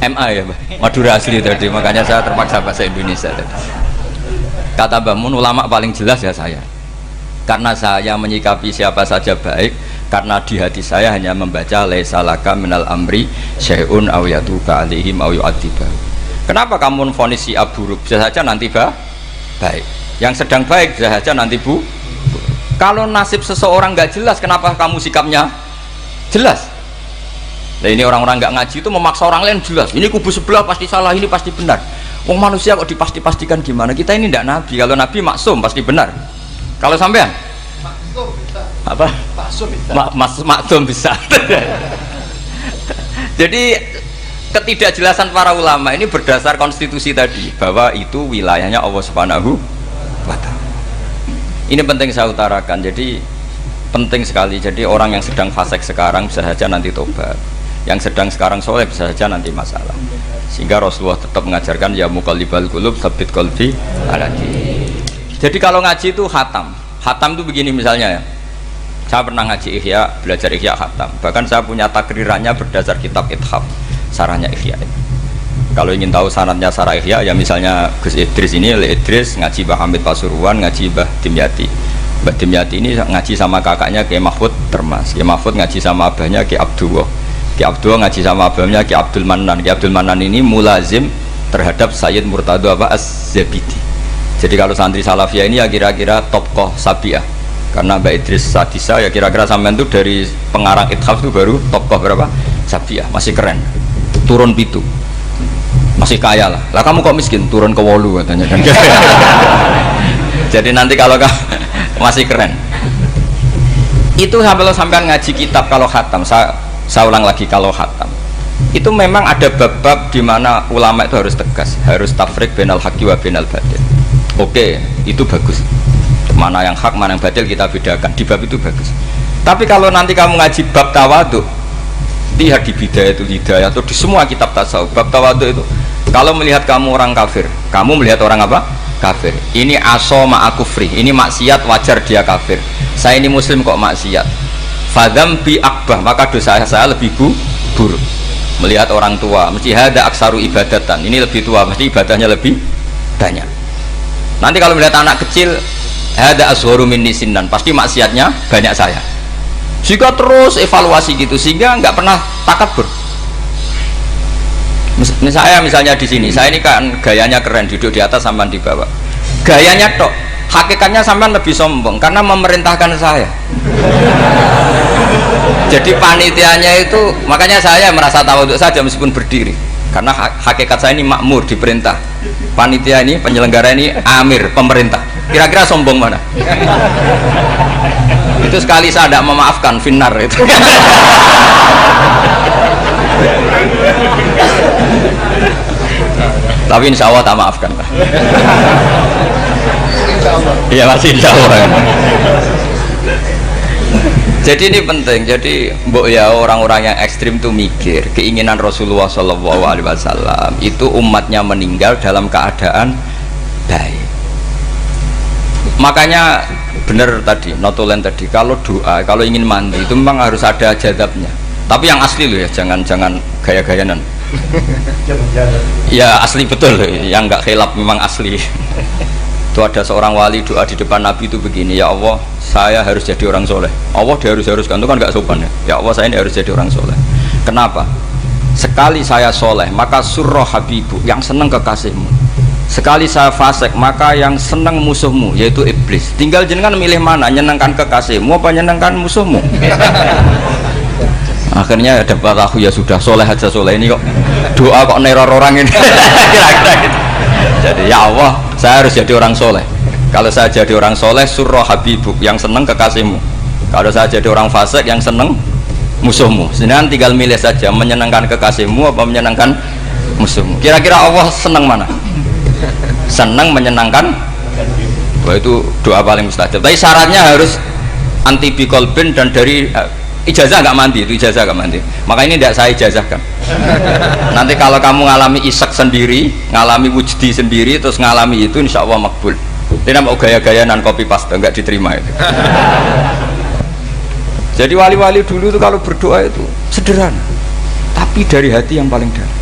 MA ya Mbak, Madura asli tadi, makanya saya terpaksa bahasa Indonesia tadi. Kata Mbah Mun, ulama paling jelas ya saya, karena saya menyikapi siapa saja baik, karena di hati saya hanya membaca laisa laka minal amri syai'un aw yatuba alaihim aw yu'adziba. Kenapa kamu vonis si buruk? Bisa saja nanti baik. Yang sedang baik bisa saja nanti Kalau nasib seseorang nggak jelas, kenapa kamu sikapnya jelas? Nah, ini orang-orang nggak ngaji itu memaksa orang lain jelas. Ini kubu sebelah pasti salah, ini pasti benar. Wong manusia kok dipasti-pastikan gimana? Kita ini tidak nabi. Kalau nabi maksum pasti benar. Kalau sampean apa? Maksum bisa. Jadi ketidakjelasan para ulama ini berdasar konstitusi tadi, bahwa itu wilayahnya Allah Subhanahu wa Ta'ala. Ini penting saya utarakan. Jadi penting sekali. Jadi orang yang sedang fasik sekarang bisa saja nanti tobat, yang sedang sekarang soleh bisa saja nanti masalah. Sehingga Rasulullah tetap mengajarkan ya muqallibal qulub tsabbit qalbi ala dinik. Jadi kalau ngaji itu khatam itu begini misalnya ya, saya pernah ngaji Ihya, belajar Ihya khatam, bahkan saya punya takrirannya berdasar kitab Ithaf, sarahnya Ihya. Kalau ingin tahu sanadnya sarah Ihya ya misalnya Gus Idris ini, Idris ngaji Mbah Hamid Pasuruan, ngaji Mbah Dimyati. Mbah Dimyati ini ngaji sama kakaknya Kiai Mahfud Termas, Kiai Mahfud ngaji sama abahnya Kiai Abdullah, Kiai Abdullah ngaji sama abahnya Kiai Abdul Manan. Kiai Abdul Manan ini mulazim terhadap Sayyid Murtado Az-Zabidi. Jadi kalau santri Salafiyah ini ya kira-kira tokoh Sabiah, karena Mbak Idris Sadisa ya kira-kira sampean itu dari pengarang Ithaf itu baru tokoh berapa? Sabiah, masih keren, turun pitu, masih kaya lah. Lah kamu kok miskin? Turun ke wolu katanya kan. Jadi nanti kalau masih keren. Itu sampean ngaji kitab kalau khatam, saya ulang lagi, kalau khatam itu memang ada bab-bab di mana ulama itu harus tegas, harus tafriq bainal haqqi wa bainal batil. Oke, itu bagus. mana yang hak, mana yang batil kita bedakan. Di bab itu bagus. Tapi kalau nanti kamu ngaji bab tawadhu, lihat di Bidayatul Hidayah atau di semua kitab tasawuf, bab tawadhu itu, kalau melihat kamu orang kafir, kamu melihat orang apa? Kafir. Ini aso ma'akufri, ini maksiat wajar dia kafir. Saya ini muslim kok maksiat. Fadzambi akbah, maka dosa saya lebih buruk. Melihat orang tua, mesti hada aksaru ibadatan, ini lebih tua, mesti ibadahnya lebih banyak. Nanti kalau melihat anak kecil, hada asgharu minni sinnan, pasti maksiatnya banyak saya. Jika terus evaluasi gitu, sehingga nggak pernah takabur. Misalnya di sini, saya ini kan gayanya keren, duduk di atas sampean di bawah. Gayanya tok, hakikatnya sampean lebih sombong karena memerintahkan saya. Jadi panitianya itu, makanya saya merasa tawadhu saja meskipun berdiri, karena hakikat saya ini makmur, diperintah. Panitia ini, penyelenggara ini amir, pemerintah. Kira-kira sombong mana? Itu sekali saya tidak memaafkan, finnar itu. Tapi insya Allah tak maafkan lah. Iya masih insya Allah. Jadi ini penting. Jadi mbok ya orang-orang yang ekstrim tuh mikir keinginan Rasulullah SAW itu umatnya meninggal dalam keadaan baik. Makanya benar tadi, notulen tadi, kalau doa, kalau ingin mandi itu memang harus ada jadabnya. Tapi yang asli loh ya, jangan gaya-gayanan. Ya asli betul loh, yang nggak khilaf memang asli. Itu ada seorang wali doa di depan Nabi itu begini, ya Allah saya harus jadi orang soleh. Allah diharuskan itu kan nggak sopan ya. Ya Allah saya ini harus jadi orang soleh. Kenapa? Sekali saya soleh maka surroh habibu, yang seneng kekasihmu. Sekali saya fasik maka yang seneng musuhmu, yaitu iblis. Tinggal jenengan milih mana, nyenengkan kekasihmu apa nyenengkan musuhmu. Akhirnya ada aku ya sudah soleh aja, soleh ini kok doa kok neror orang ini. Kira-kira gitu. Jadi ya Allah saya harus jadi orang soleh. Kalau saya jadi orang soleh, surroh habibuk, yang seneng kekasihmu. Kalau saya jadi orang fasik, yang seneng musuhmu. Sedangkan tinggal milih saja, menyenangkan kekasihmu apa menyenangkan musuhmu. Kira-kira Allah seneng mana? Seneng menyenangkan. Wah itu doa paling mustajab. Tapi syaratnya harus anti bikolbin dan dari ijazah nggak mandi, itu ijazah nggak mandi. Maka ini tidak saya ijazahkan. Nanti kalau kamu ngalami isak sendiri, ngalami wujdi sendiri, terus ngalami itu, insya Allah makbul. Tidak mau gaya-gayanan copy paste, nggak diterima itu. Jadi wali-wali dulu itu kalau berdoa itu sederhana, tapi dari hati yang paling dalam.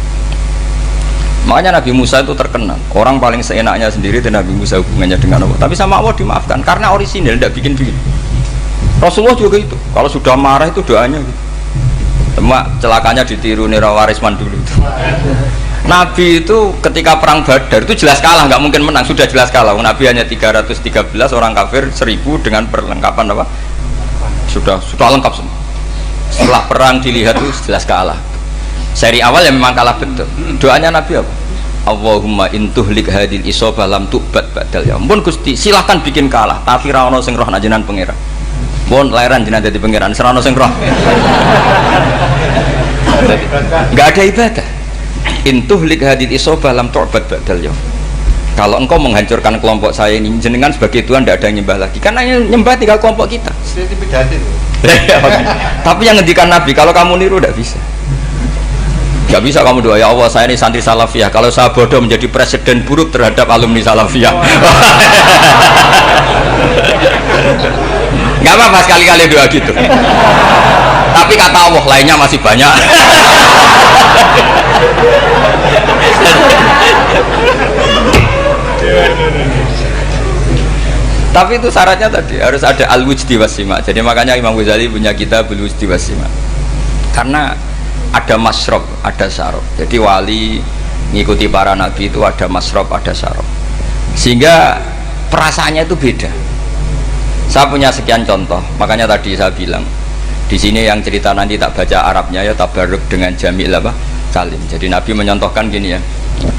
Makanya Nabi Musa itu terkenal, orang paling seenaknya sendiri dan Nabi Musa hubungannya dengan Allah. Tapi sama Allah dimaafkan karena orisinil, tidak bikin-bikin. Rasulullah juga itu, kalau sudah marah itu doanya gitu. Cuma celakanya ditiru Nira Warisman dulu itu. Nabi itu ketika perang Badar itu jelas kalah, nggak mungkin menang, sudah jelas kalah. Nabi hanya 313, orang kafir 1000 dengan perlengkapan apa? Sudah lengkap semua. Setelah perang dilihat itu jelas kalah. Seri awal yang memang kalah betul. Doanya Nabi apa? Allahumma intuhlik hadil isobah lam tu'bad badal ya. Ampun Gusti, silahkan bikin kalah, tapi ra ono sing roh najenan pangeran. Bon lahiran jenazah di pangeran serana sing roh. Enggak ada ibadah. Intuhlik hadil isobah lam tu'bad badal ya. Kalau engkau menghancurkan kelompok saya ini, jenengan sebagai Tuhan tidak ada yang nyembah lagi. Karena yang nyembah tinggal kelompok kita. Tapi yang ngendikan Nabi, kalau kamu niru tidak bisa. Gak bisa kamu doa, ya Allah saya ini santri salafiyah, kalau saya bodoh menjadi presiden buruk terhadap alumni salafiyah. Gak apa-apa sekali-kali doa gitu. Tapi kata Allah lainnya masih banyak. Tapi itu syaratnya tadi harus ada al-wujdi wasima. Jadi makanya Imam Ghazali punya kitab al-wujdi wasima. Karena ada masrob, ada syarab. Jadi wali ngikuti para nabi itu ada masrob, ada syarab. Sehingga perasaannya itu beda. Saya punya sekian contoh. Makanya tadi saya bilang di sini yang cerita nanti tak baca Arabnya ya, tabarruk dengan jamil apa? Salim. Jadi Nabi menyontohkan gini ya.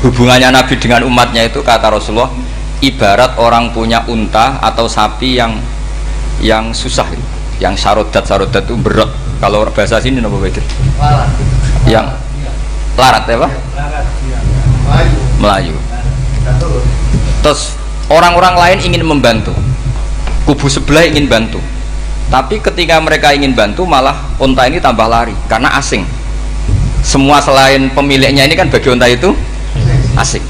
Hubungannya Nabi dengan umatnya itu kata Rasulullah ibarat orang punya unta atau sapi yang susah, yang sarodat itu berat. Kalau bahasa sini apa beda? Yang larat ya Pak? Melayu. Terus orang-orang lain ingin membantu, kubu sebelah ingin bantu, tapi ketika mereka ingin bantu malah unta ini tambah lari karena asing. Semua selain pemiliknya ini kan bagi unta itu asing,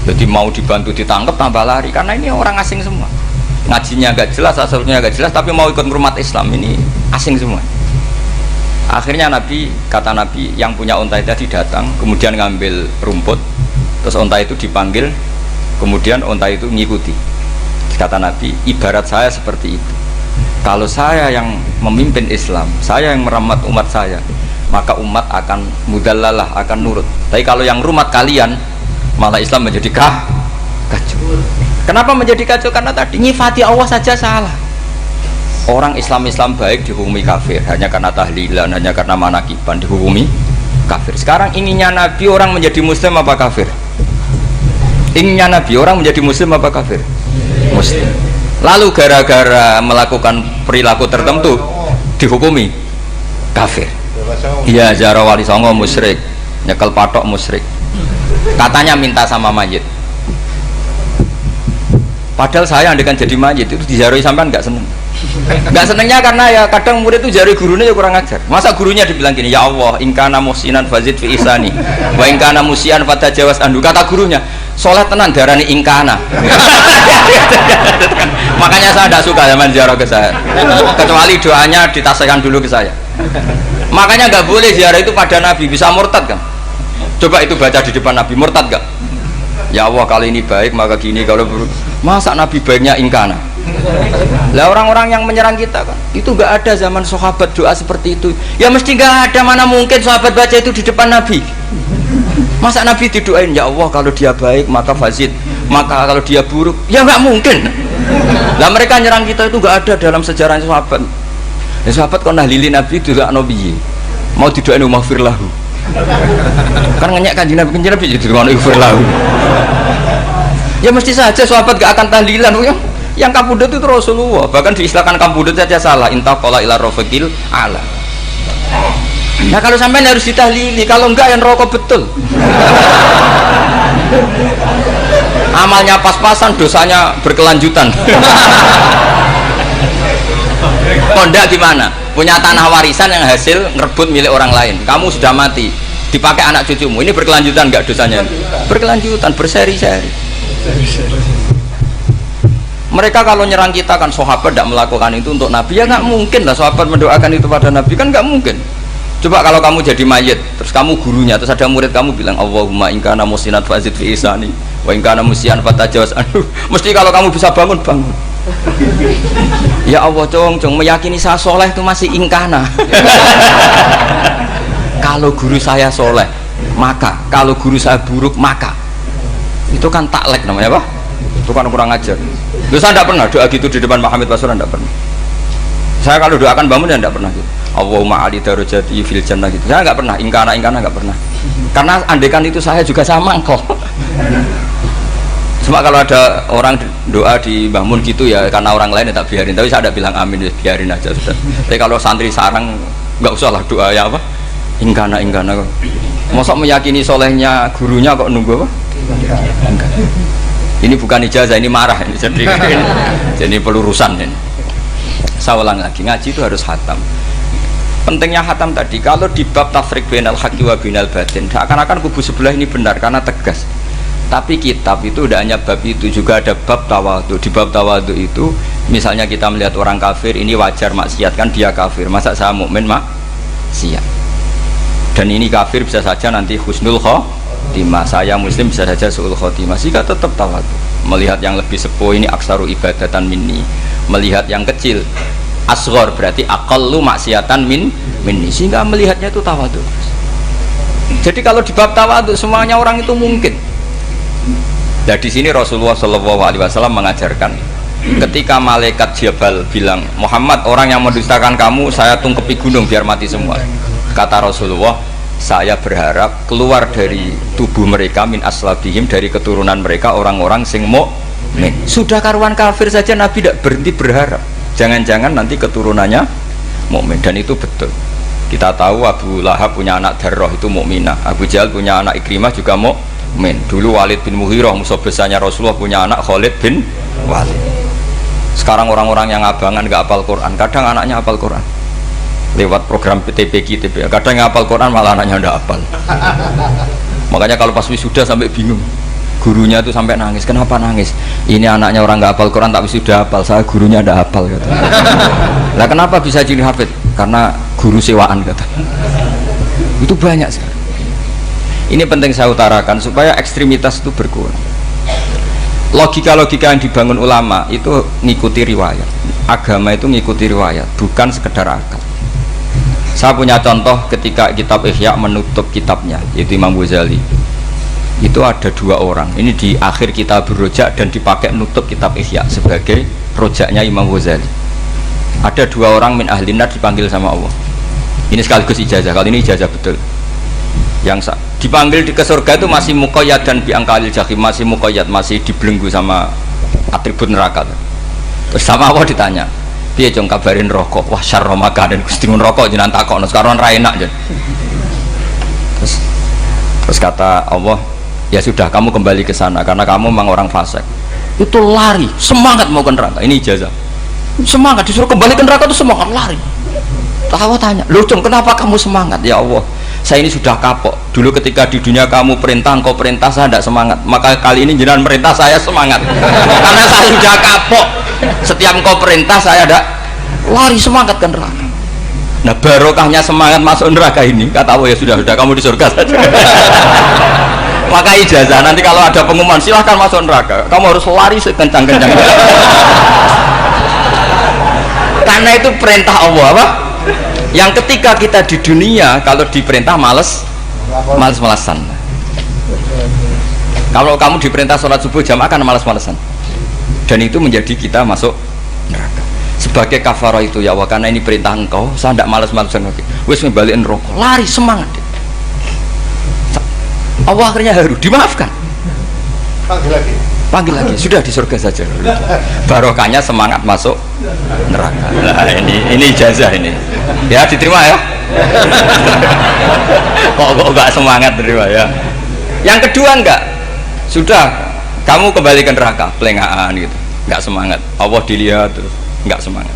jadi mau dibantu ditangkap tambah lari karena ini orang asing semua, ngajinya agak jelas, asalnya agak jelas, tapi mau ikut umat Islam ini asing semua. Akhirnya kata Nabi yang punya unta tadi datang, kemudian ngambil rumput, terus unta itu dipanggil, kemudian unta itu ngikuti. Kata Nabi, ibarat saya seperti itu. Kalau saya yang memimpin Islam, saya yang merawat umat saya, maka umat akan mudallalah, akan nurut. Tapi kalau yang rumat kalian, malah Islam menjadi kacau. Kenapa menjadi kacau? Karena tadi nyifati Allah saja salah. Orang Islam baik dihukumi kafir hanya karena tahlilan, hanya karena manakiban dihukumi kafir. Sekarang inginnya Nabi orang menjadi muslim apa kafir? Inginnya Nabi orang menjadi muslim apa kafir? Muslim. Lalu gara-gara melakukan perilaku tertentu dihukumi kafir. Iya, ziarah wali songo musyrik, nyekel patok musyrik. Katanya minta sama mayit. Padahal saya andekan jadi mayit itu diziarahi sampean nggak seneng. Nggak senengnya karena ya kadang murid itu jari gurunya ya kurang ajar. Masa gurunya dibilang gini, ya Allah, ingkana musinan fazid fi isani, wa ingkana musian fatajawas andu. Kata gurunya, soleh tenan darani ingkana. Makanya saya tidak suka zaman ziarah ke saya, kecuali doanya ditasihkan dulu ke saya. Makanya nggak boleh ziarah itu pada Nabi, bisa murtad kan? Coba itu baca di depan Nabi, murtad gak? Ya Allah, kali ini baik maka gini, kalau buruk. Masa Nabi baiknya ingkana? Lah orang-orang yang menyerang kita kan, itu gak ada zaman sahabat doa seperti itu. Ya mesti gak ada, mana mungkin sahabat baca itu di depan Nabi. Masa Nabi didoain, ya Allah kalau dia baik maka fazid, maka kalau dia buruk, ya gak mungkin. Lah mereka nyerang kita itu gak ada dalam sejarah sahabat. Ya sahabat kok nahlili Nabi itu gak nabi, mau didoain maghfir lahu. Kan ngenyek kanjeng Nabi jadi ngono maghfir lahu. Ya mesti saja sahabat gak akan tahlilan ya. Yang kabudut itu Rasulullah, bahkan diistilahkan kabudut saja salah, intaqala ila rafiqil ala. Nah kalau sampai harus ditahlili, kalau enggak yang rokok betul. Amalnya pas-pasan, dosanya berkelanjutan. Kondak gimana? Punya tanah warisan yang hasil ngerebut milik orang lain, kamu sudah mati, dipakai anak cucumu, ini berkelanjutan enggak dosanya? Berkelanjutan, berseri-seri. Mereka kalau nyerang kita kan sahabat tidak melakukan itu untuk Nabi, ya nggak mungkin lah sahabat mendoakan itu pada Nabi, kan nggak mungkin. Coba kalau kamu jadi mayit, terus kamu gurunya, terus ada murid kamu bilang Allahumma ingkana musinat fazid fi isani wa ingkana musian fatajawaz anhu, mesti kalau kamu bisa bangun. Ya Allah cong meyakini saya soleh itu masih ingkana. Kalau guru saya soleh maka, kalau guru saya buruk maka, itu kan taklek namanya apa? Itu kan kurang ajar. Loh, saya tidak pernah doa gitu di depan Muhammad Pasuran, tidak pernah. Saya kalau doakan bangun ya tidak pernah gitu. Allahumma ali darajati fil jannah gitu. Saya nggak pernah, ingkana nggak pernah. Karena andekan itu saya juga sama kok. Cuma kalau ada orang doa di bangun gitu ya karena orang lain ya tak biarin. Tapi saya tidak bilang amin, ya biarin aja sudah. Tapi kalau santri sarang nggak usah lah doa ya apa? Ingkana kok. Mosok meyakini solehnya gurunya kok nunggu apa? Enggak. Ini bukan ijazah, ini marah ini. Jadi pelurusan ini. Saya ulang lagi, ngaji itu harus khatam. Pentingnya khatam tadi, kalau di bab tafriq bainal haqqi wa bainal batin, seakan-akan kubu sebelah ini benar karena tegas. Tapi kitab itu tidak hanya bab itu, juga ada bab tawadhu. Di bab tawadhu itu, misalnya kita melihat orang kafir, ini wajar maksiat kan dia kafir. Masa saya mukmin maksiat? Dan ini kafir bisa saja nanti husnul khotimah, saya muslim bisa saja su'ul khotimah. Jika tetap tawadhu, melihat yang lebih sepuh ini aksaru ibadatan minni, melihat yang kecil asghar berarti aqallu maksiatan minni, sehingga melihatnya itu tawadhu. Jadi kalau di bab tawadhu semuanya orang itu mungkin. Nah di sini Rasulullah SAW mengajarkan, ketika malaikat Jabal bilang, Muhammad, orang yang mendustakan kamu saya tungkepi gunung biar mati semua. Kata Rasulullah, saya berharap keluar dari tubuh mereka min aslabihim, dari keturunan mereka orang-orang sing mukmin. Sudah karuan kafir saja Nabi tidak berhenti berharap, jangan-jangan nanti keturunannya mukmin. Dan itu betul. Kita tahu Abu Lahab punya anak Darroh itu mukminah, Abu Jahal punya anak Ikrimah juga mukmin. Dulu Walid bin Mughirah musuh besarnya Rasulullah punya anak Khalid bin Walid. Sekarang orang-orang yang abangan nggak hafal Quran, kadang anaknya hafal Quran lewat program PTPG, kadang yang hafal Quran malah anaknya nggak hafal. Makanya kalau pas wisuda sampai bingung, gurunya itu sampai nangis. Kenapa nangis? Ini anaknya orang nggak hafal Quran tapi sudah hafal, saya gurunya nggak hafal kata. Lah kenapa bisa jadi hafid? Karena guru sewaan kata. Itu banyak sekali. Ini penting saya utarakan supaya ekstremitas itu berkurang. Logika-logika yang dibangun ulama itu ngikuti riwayat. Agama itu ngikuti riwayat, bukan sekedar akal. Saya punya contoh ketika kitab Ihya menutup kitabnya, yaitu Imam Ghazali. Itu ada 2 orang. Ini di akhir kitab Rojak dan dipakai menutup kitab Ihya sebagai rojaknya Imam Ghazali. Ada 2 orang min ahli nar dipanggil sama Allah. Ini sekaligus ijazah. Kali ini ijazah betul. Yang dipanggil ke surga itu masih muqayyad dan biangkalil jahim, masih muqayyad, masih dibelenggu sama atribut neraka. Terus sama Allah ditanya, piye jong kabarin rokok? Wah syarra makanan Gusti mun rokok jenengan takokno sekarang ra enak jen. Terus kata Allah, ya sudah kamu kembali ke sana karena kamu memang orang fasik. Itu lari, semangat mau ke neraka. Ini ijazah. Semangat disuruh kembali ke neraka itu semangat lari. Allah tanya, "Loh, Jong, kenapa kamu semangat?" Ya Allah, saya ini sudah kapok. Dulu ketika di dunia kamu perintah, engkau perintah, saya tidak semangat. Maka kali ini jenengan perintah, saya semangat. Karena saya sudah kapok. Setiap engkau perintah, saya ada lari semangat ke neraka. Nah, barokahnya semangat masuk neraka ini, kata Allah, ya sudah, kamu di surga saja. Maka ijazah, nanti kalau ada pengumuman, silahkan masuk neraka. Kamu harus lari sekencang-kencangnya. Karena itu perintah Allah, apa? Yang ketika kita di dunia kalau diperintah males-malesan. Kalau kamu diperintah sholat subuh jamaah kan males-malesan. Dan itu menjadi kita masuk neraka. Sebagai kafarah itu ya Allah, karena ini perintah engkau, saya tidak males-malesan lagi. Wis ngebalikin rokok, lari semangat. Allah akhirnya haru, dimaafkan. Panggil lagi, sudah di surga saja. Barokahnya semangat masuk neraka. Nah, ini ijazah ini. Ya diterima ya. Kok enggak semangat terima ya. Yang kedua enggak. Sudah kamu kembali ke neraka, pelengahan gitu. Enggak semangat. Allah dilihat terus enggak semangat.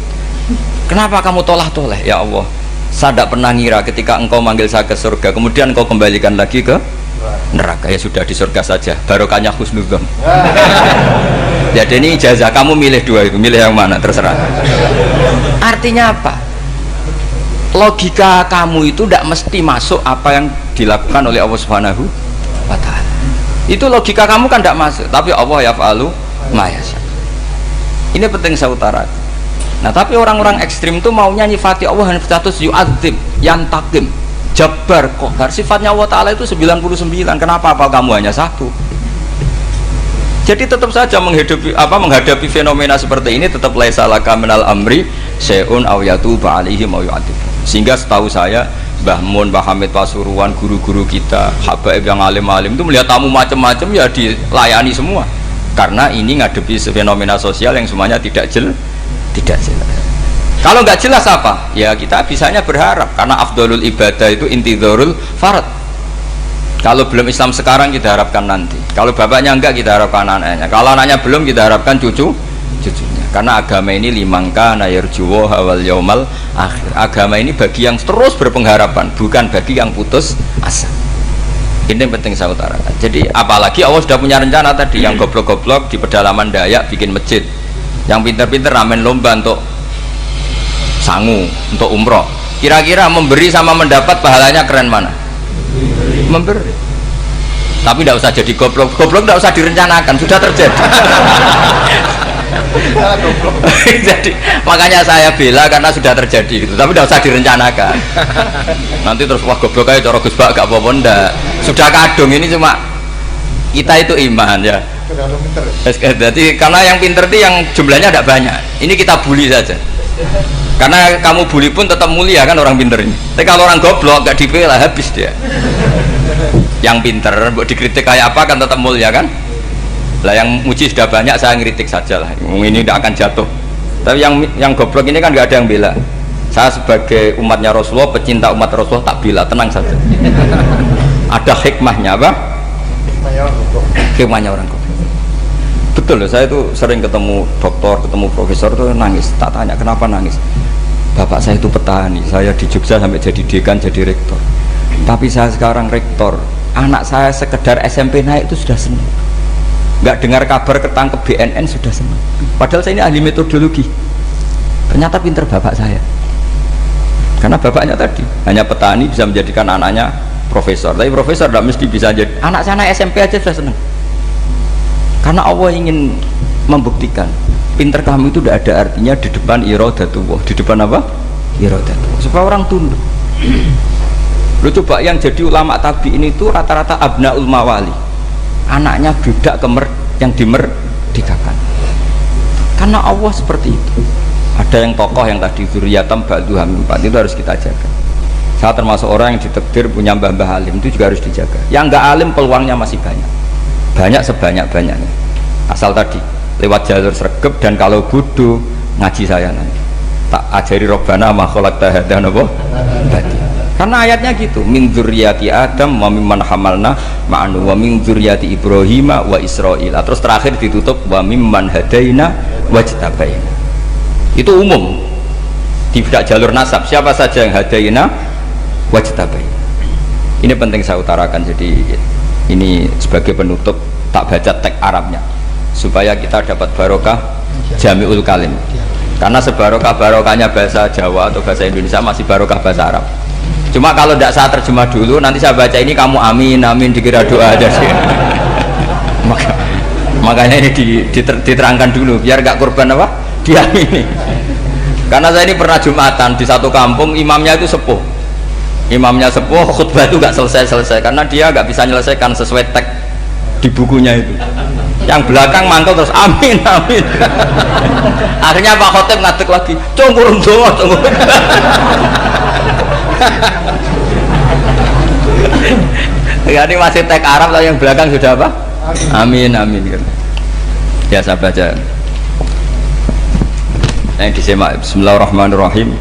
Kenapa kamu tolah-toleh? Ya Allah, saya tidak pernah ngira ketika engkau manggil saya ke surga, kemudian engkau kembalikan lagi ke neraka. Ya sudah di surga saja, barokahnya husnudzon. Jadi ini ijazah, kamu milih 2 itu, milih yang mana terserah. Artinya apa? Logika kamu itu tidak mesti masuk apa yang dilakukan oleh Allah Subhanahu wa Ta'ala. Itu logika kamu kan tidak masuk, tapi Allah yaf'alu ma yasha. Ini penting saya utarakan. Nah, tapi orang-orang ekstrim itu maunya nyifati Allah dengan status yu'adzib, yantakim, Jabbar, Qahar. Sifatnya Allah Ta'ala itu 99. Kenapa apa kamu hanya 1? Jadi tetap saja menghadapi fenomena seperti ini tetap laisa laka minal amri syai'un aw yatuba alaihim aw yu'adzib. Sehingga setahu saya Mbah Mun, Mbah Hamid Pasuruan, guru-guru kita, habaib yang alim-alim itu melihat tamu macam-macam ya dilayani semua. Karena ini ngadepi fenomena sosial yang semuanya tidak jelas. Kalau nggak jelas apa? Ya kita bisanya berharap karena afdolul ibadah itu intidharul farad. Kalau belum Islam sekarang kita harapkan nanti. Kalau bapaknya enggak kita harapkan anaknya. Kalau anaknya belum kita harapkan cucunya. Karena agama ini limangka nayarjuwo hawal yaumal akhir. Agama ini bagi yang terus berpengharapan, bukan bagi yang putus asa. Ini yang penting saya utarakan. Jadi apalagi Allah sudah punya rencana tadi, yang goblok-goblok di pedalaman Dayak bikin masjid, yang pinter-pinter ramen lomba untuk sangu, untuk umroh. Kira-kira memberi sama mendapat pahalanya keren mana? Memberi. Tapi tidak usah jadi goblok. Goblok tidak usah direncanakan, sudah terjadi. Jadi makanya saya bela karena sudah terjadi gitu. Tapi tidak usah direncanakan. Nanti terus wah goblok aja cara Gus Bak gak apa-apa ndak. Sudah kadung, ini cuma kita itu iman ya. Jadi karena yang pinter itu yang jumlahnya tidak banyak. Ini kita bully saja. Karena kamu bully pun tetap mulia kan orang pinter ini. Tapi kalau orang goblok gak dibela habis dia. Yang pinter buat dikritik kayak apa kan tetap mulia kan. Lah yang muji sudah banyak, saya ngeritik saja lah. Ini tidak akan jatuh. Tapi yang goblok ini kan nggak ada yang bela. Saya sebagai umatnya Rasulullah, pecinta umat Rasulullah tak bela, tenang saja. Ada hikmahnya apa? Hikmahnya orang goblok. Betul loh, saya itu sering ketemu dokter, ketemu profesor tuh nangis. Tak tanya kenapa nangis. Bapak saya itu petani, saya di Jogja sampai jadi dekan, jadi rektor. Tapi saya sekarang rektor, anak saya sekedar SMP naik itu sudah senang. Nggak dengar kabar ketangkep BNN sudah senang. Padahal saya ini ahli metodologi. Ternyata pinter bapak saya. Karena bapaknya tadi hanya petani bisa menjadikan anaknya profesor. Tapi profesor tidak mesti bisa jadi. Anak saya naik SMP aja sudah senang. Karena Allah ingin membuktikan pinter kamu itu tidak ada artinya di depan iradatullah. Di depan apa? Iradatullah. Supaya orang tunduk. Lu coba yang jadi ulama tabi'in itu rata-rata abnaul mawali, anaknya budak yang dimerdekakan. Karena Allah seperti itu. Ada yang tokoh yang tadi dzurriyatam ba'duha min ba'd, itu harus kita jaga. Saya termasuk orang yang ditakdir punya mbah-mbah alim, itu juga harus dijaga. Yang enggak alim peluangnya masih banyak, banyak sebanyak-banyaknya. Asal tadi lewat jalur sregep, dan kalau bodoh ngaji saya nanti tak ajari robbana ma khalaqta hadza napa bati. Karena ayatnya gitu, min dzurriyyati Adam wa mimman hamalna ma'anu wa min dzurriyyati Ibrahim wa Israil. Terus terakhir ditutup wa mimman hadaina wajtabaina. Itu umum, tidak jalur nasab, siapa saja yang hadaina wajtabaina. Ini penting saya utarakan. Jadi ini sebagai penutup tak baca teks Arabnya supaya kita dapat barokah jami'ul kalim. Karena sebarokah-barokahnya bahasa Jawa atau bahasa Indonesia masih barokah bahasa Arab. Cuma kalau tidak saya terjemah dulu, nanti saya baca ini kamu amin amin dikira doa aja sih. Makanya ini diterangkan dulu biar gak korban apa diamini. Karena saya ini pernah Jumatan di satu kampung, imamnya itu sepuh. Imamnya sepuh, khutbah itu gak selesai karena dia gak bisa menyelesaikan sesuai teks di bukunya itu. Yang belakang mantul terus amin amin. Akhirnya Pak Khotib ngadeg lagi, cungkurung doa cungkurung. Ya, ini masih teks Arab, tapi yang belakang sudah apa? Amin amin. Ya saya baca. Yang disimak. Bismillahirrahmanirrahim.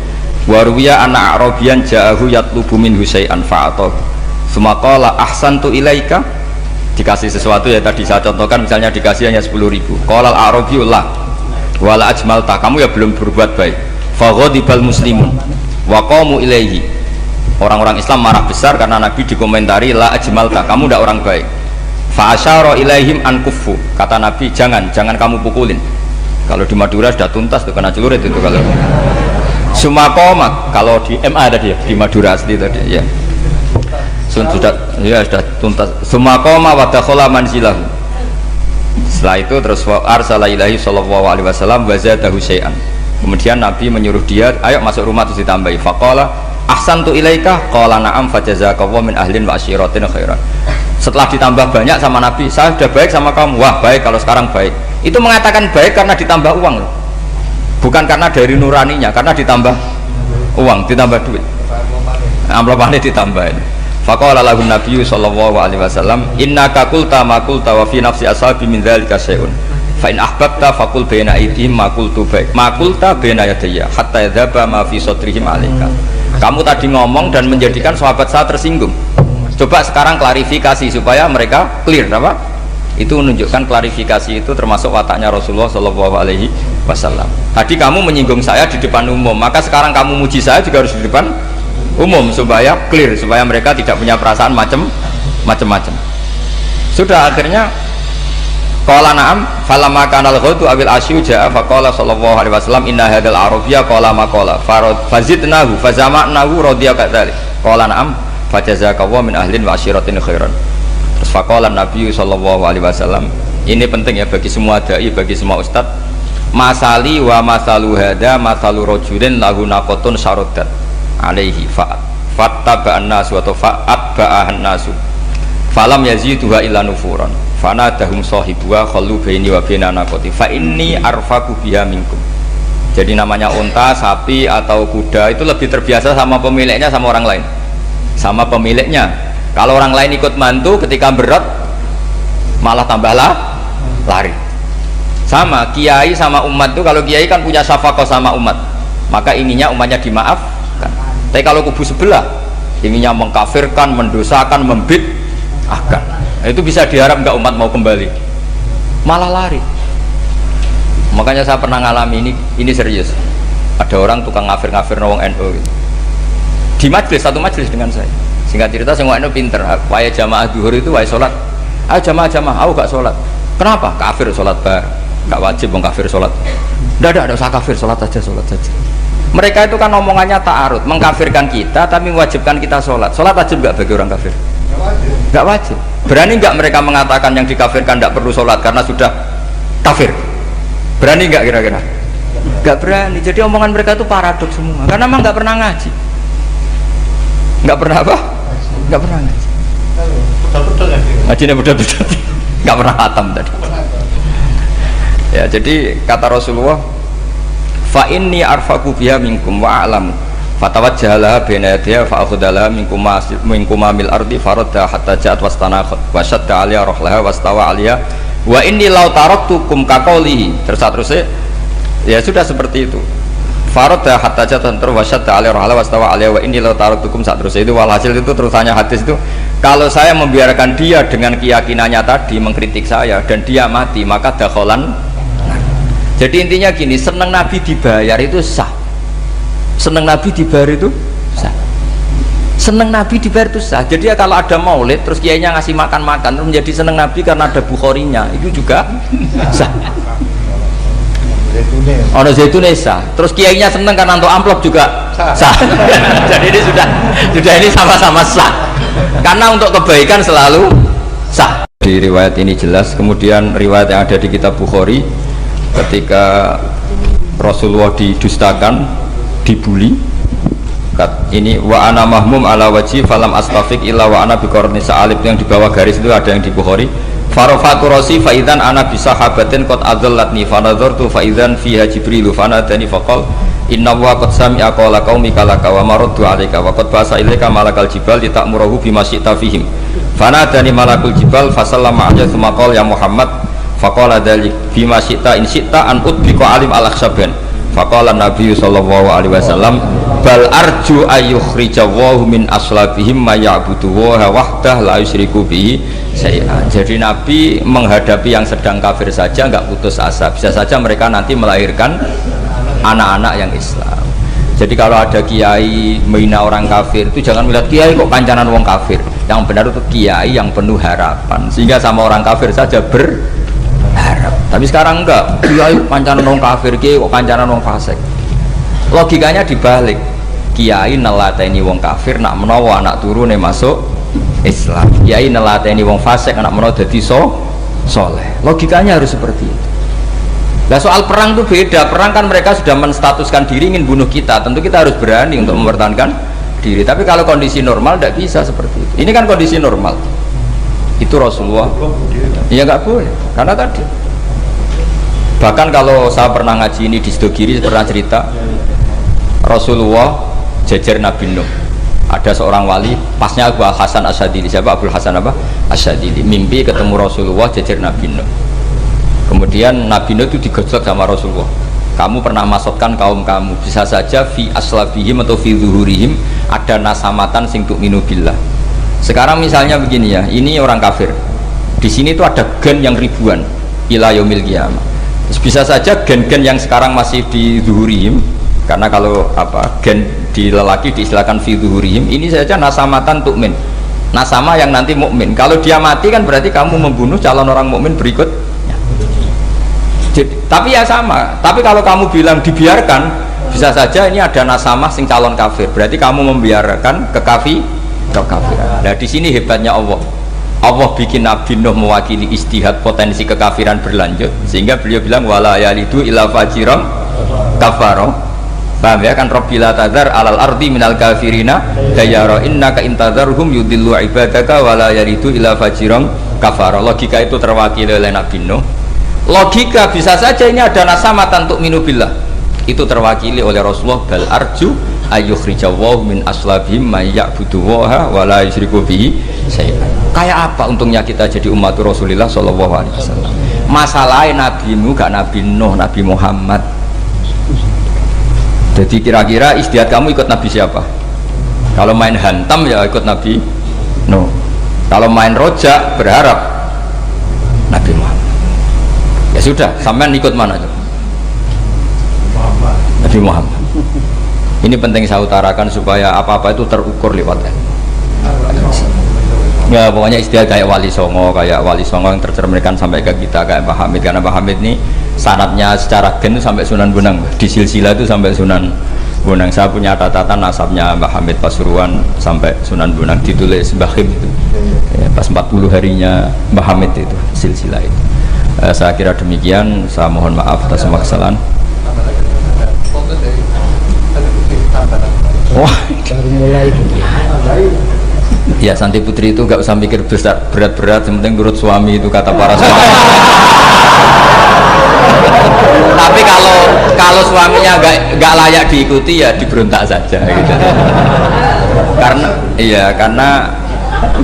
Waruya anak Arabian ja'ahu yatlubu min husay'an fa'atahu. Sumaqala ahsantu ilaika. Dikasih sesuatu ya tadi saya contohkan, misalnya dikasih hanya 10.000. Qala al-arabiyullah wala ajmalta, kamu ya belum berbuat baik. Faghadibal muslimun wa qamu ilaihi. Orang-orang Islam marah besar karena Nabi dikomentari la ajmalta, kamu tidak orang baik. Fa asyara ilaihim an kuffu, kata Nabi jangan kamu pukulin. Kalau di Madura sudah tuntas tuh kena celurit itu kalau. Sumakoma, kalau di MA ada dia di Madura asli tadi ya. Sudah tuntas. Sumakoma wa dakhala manzilahu. Setelah itu terus arsala ilahi sallallahu alaihi wasallam wa zadahu syai'an. Kemudian Nabi menyuruh dia, ayo masuk rumah terus ditambahi. Faqala ahsantu ilaika qala na'am fajazakallahu min ahlin wa asyiratin khairan. Setelah ditambah banyak sama Nabi, saya sudah baik sama kamu. Wah baik kalau sekarang baik. Itu mengatakan baik karena ditambah uang loh. Bukan karena dari nuraninya, karena ditambah uang, ditambah duit. Amplopannya ditambahin. Faqala lahu nabiyyu sallallahu alaihi wasallam innaka qulta ma qulta wa fi nafsi ashabi min dzalika syai'un fa in ahbabta faqul baina aydihim ma qultu baik ma qulta baina yadayya hatta yadhaba ma fi sadrihim alaika. Kamu tadi ngomong dan menjadikan sahabat saya tersinggung. Coba sekarang klarifikasi supaya mereka clear apa? Itu menunjukkan klarifikasi itu termasuk wataknya Rasulullah sallallahu alaihi wasallam. Tadi kamu menyinggung saya di depan umum, maka sekarang kamu muji saya juga harus di depan umum supaya clear, supaya mereka tidak punya perasaan macam-macam. Sudah akhirnya qala na'am falamma kana al-ghadu awil asyu ja'a faqala sallallahu alaihi wasallam inna hadzal arabiyya qala ma qala fazidnahu fazama'nahu radiya kadzalik qala na'am fajazakallahu min ahlin wa asyiratin khairan. Terus faqala Nabi sallallahu alaihi wasallam, ini penting ya bagi semua dai, bagi semua ustaz. Masali wa masalu hada masalu rajulin lahu naqatun syaradat alaihi fattaba'an nasu atau fa'atba'ahan nasu falam yaziduha illa nufuran fanadahum sahibuha khallu baini wa baina naqati fa inni arfaku biha minkum. Jadi namanya unta, sapi atau kuda itu lebih terbiasa sama pemiliknya sama orang lain, sama pemiliknya. Kalau orang lain ikut mantu ketika berat malah tambahlah lari. Sama kiai sama umat itu, kalau kiai kan punya syafaqah sama umat, maka inginnya umatnya dimaafkan. Tapi kalau kubu sebelah inginnya mengkafirkan, mendosakan, membid'ahkan, itu bisa diharap nggak umat mau kembali, malah lari. Makanya saya pernah ngalami ini serius. Ada orang tukang ngafir-ngafir wong NU gitu. Di majelis, satu majelis dengan saya. Singkat cerita semua NU pinter. Waya jamaah duhur itu waya sholat. Ayo jamaah, aku gak sholat. Kenapa? Kafir sholat bareng. Gak wajib wong kafir sholat. Tidak usah kafir, sholat saja. Mereka itu kan omongannya ta'arud, mengkafirkan kita tapi mewajibkan kita sholat. Sholat wajib gak bagi orang kafir? Gak wajib. Berani gak mereka mengatakan yang dikafirkan gak perlu sholat karena sudah kafir? Berani gak kira-kira? Gak berani. Jadi omongan mereka itu paradoks semua karena memang gak pernah ngaji. Gak pernah apa? Gak pernah ngaji. Ngajinya betul-betul gak pernah khatam tadi. Ya, jadi kata Rasulullah, fa inni arfaqu biha minkum wa a'lamu fatawajjahala baina yadayha fa akhudhala minkum mil ardi faradda hatta ja'at wastanakhat wa shadda 'alaiha rahlaha wastawa 'alaiha wa inni law taraktukum kaqaulihi. Terus ya sudah seperti itu. Faradda hatta ja'at wa shadda 'alaiha rahlaha wastawa 'alaiha wa inni law taraktukum terus itu walhasil itu terusannya hadis itu, kalau saya membiarkan dia dengan keyakinannya tadi mengkritik saya dan dia mati maka dakholan. Jadi intinya gini, seneng Nabi dibayar itu sah. Seneng Nabi dibayar itu sah. Seneng Nabi dibayar itu sah. Jadi ya kalau ada maulid terus kiainya ngasih makan-makan terus menjadi seneng Nabi karena ada Bukharinya, itu juga sah. Ono zaitune sah. Terus kiainya seneng karena untuk amplop juga sah. Jadi ini sudah ini sama-sama sah. Karena untuk kebaikan selalu sah. Di riwayat ini jelas. Kemudian riwayat yang ada di kitab Bukhari, ketika Rasulullah didustakan, dibuli, ini wa ana mahmum ala wajhi falam astafiq illa wa ana biqarni sa'alib, yang di bawah garis itu ada yang di Bukhari. Farafatu rasi fa idzan ana bi sahabatin qad adallatni fa nadartu fa idzan fiha jibril fa nadani faqal inna wa qad sami'a qala qaumika laka wa maraddu 'alaika wa qad basa ilaika malakal jibal litamurahu bima syi'ta fihim fa nadani malakul jibal fa sallama alayhi thumma qala ya Muhammad faqala dzalik bima syi'ta in syi'ta an utbiqa alim al-akhsaban faqala Nabi sallallahu alaihi wasallam bal arju ayyukhrijawahu min aslabihim ma ya'budu wa wahdah la yusyriku bihi syai'an. Jadi Nabi menghadapi yang sedang kafir saja nggak putus asa, bisa saja mereka nanti melahirkan anak-anak yang Islam. Jadi kalau ada kiai menghina orang kafir itu jangan melihat kiai kok kancanan wong kafir, yang benar itu kiai yang penuh harapan sehingga sama orang kafir saja berharap. Tapi sekarang enggak, kiai kancanan wong kafir, kiai kok kancanan wong fasik. Logikanya dibalik, kiai nelateni wong kafir nak menawa anak turune masuk Islam, kiai nelateni wong fasik anak menawa dadi soleh. Logikanya harus seperti itu. Nah soal perang itu beda. Perang kan mereka sudah menstatuskan diri ingin bunuh kita, tentu kita harus berani untuk mempertahankan diri. Tapi kalau kondisi normal tidak bisa seperti itu. Ini kan kondisi normal. Itu Rasulullah ya nggak boleh, karena tadi bahkan kalau saya pernah ngaji ini di Sidogiri, pernah cerita Rasulullah jejer Nabi Nuh. Ada seorang wali, pasnya Abu Hasan Asyadili. Siapa Abu Hasan apa? Asyadili. Mimpi ketemu Rasulullah jejer Nabi Nuh. Kemudian Nabi Nuh itu digojlok sama Rasulullah. Kamu pernah maksudkan kaum kamu, bisa saja fi aslabihim atau fi zuhurihim ada nasamatan sing tu'minu billah. Sekarang misalnya begini ya, ini orang kafir. Di sini itu ada gen yang ribuan ila yaumil qiyamah. Terus bisa saja gen-gen yang sekarang masih di zuhurihim, karena kalau apa gen di lelaki diistilahkan fi zuhurihim, ini saja nasamatan tu'min. Nasama yang nanti mukmin. Kalau dia mati kan berarti kamu membunuh calon orang mukmin berikut. Jadi, tapi ya sama. Tapi kalau kamu bilang dibiarkan, bisa saja ini ada nasama sing calon kafir. Berarti kamu membiarkan kekafiran. Nah di sini hebatnya Allah. Allah bikin Nabi Nuh mewakili istihad potensi kekafiran berlanjut, sehingga beliau bilang wala yalidu illa fajiran kafaro. Paham ya kan? Rabbila tadzar alal ardi minal kafirina dayara innaka intadzarhum yudillu ibadaka wala yalidu illa fajiran kafaro. Logika itu terwakili oleh Nabi Nuh. Logika bisa saja ini ada nasamatan untuk minubillah, itu terwakili oleh Rasulullah bal arju ayyukhrijawahu min aslabihim may ya'budu waha wa la yusyriku bihi syai'an. Kayak apa untungnya kita jadi umat Rasulullah sallallahu alaihi wasallam? Masalahnya nabimu gak Nabi Nuh, Nabi Muhammad. Jadi kira-kira istiadat kamu ikut Nabi siapa? Kalau main hantam ya ikut Nabi Nuh. Kalau main rojak berharap Nabi Muhammad. Ya sudah, sampean ikut mana tuh? Nabi Muhammad. Ini penting saya utarakan supaya apa-apa itu terukur lewat ilmu. Ya pokoknya istilah kayak Wali Songo yang tercerminkan sampai ke kita kayak Pak Hamid, karena Pak Hamid ini sanadnya secara gen itu sampai Sunan Bonang, di silsilah itu sampai Sunan Bonang. Saya punya catatan nasabnya Mbah Hamid Pasuruan sampai Sunan Bonang, ditulis Mbah Khim itu ya, pas 40 harinya Mbah Hamid itu silsilah itu. Saya kira demikian, saya mohon maaf atas semua kesalahan. Wah, baru mulai. Ya Santi Putri itu gak usah mikir besar berat-berat, yang penting nurut suami, itu kata para suami. Tapi kalau suaminya gak layak diikuti ya diberontak saja gitu. Karena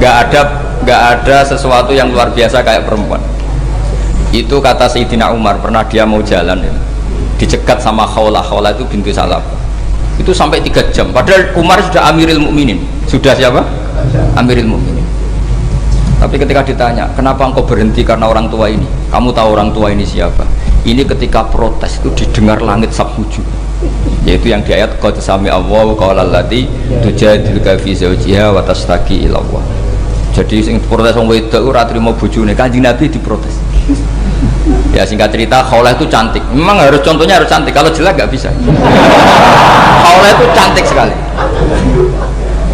gak ada sesuatu yang luar biasa kayak perempuan. Itu kata Sayyidina Umar, pernah dia mau jalan ya, dicegat sama Khawlah itu bintu Salaf. Itu sampai 3 jam. Padahal Umar sudah Amirul Mukminin. Sudah siapa? Amirul Mukminin. Tapi ketika ditanya, kenapa engkau berhenti karena orang tua ini? Kamu tahu orang tua ini siapa? Ini ketika protes itu didengar langit sabhuju. Yaitu yang di ayat qad sami Allahu qala allati tujadiluka fi zawjiha wa tashtaki ila Allah. Jadi sing protes wong wedok ora trimo bojone, Kanjeng Nabi diprotes. Ya singkat cerita, Khawlah itu cantik. Memang contohnya harus cantik. Kalau jelek nggak bisa. Khawlah itu cantik sekali.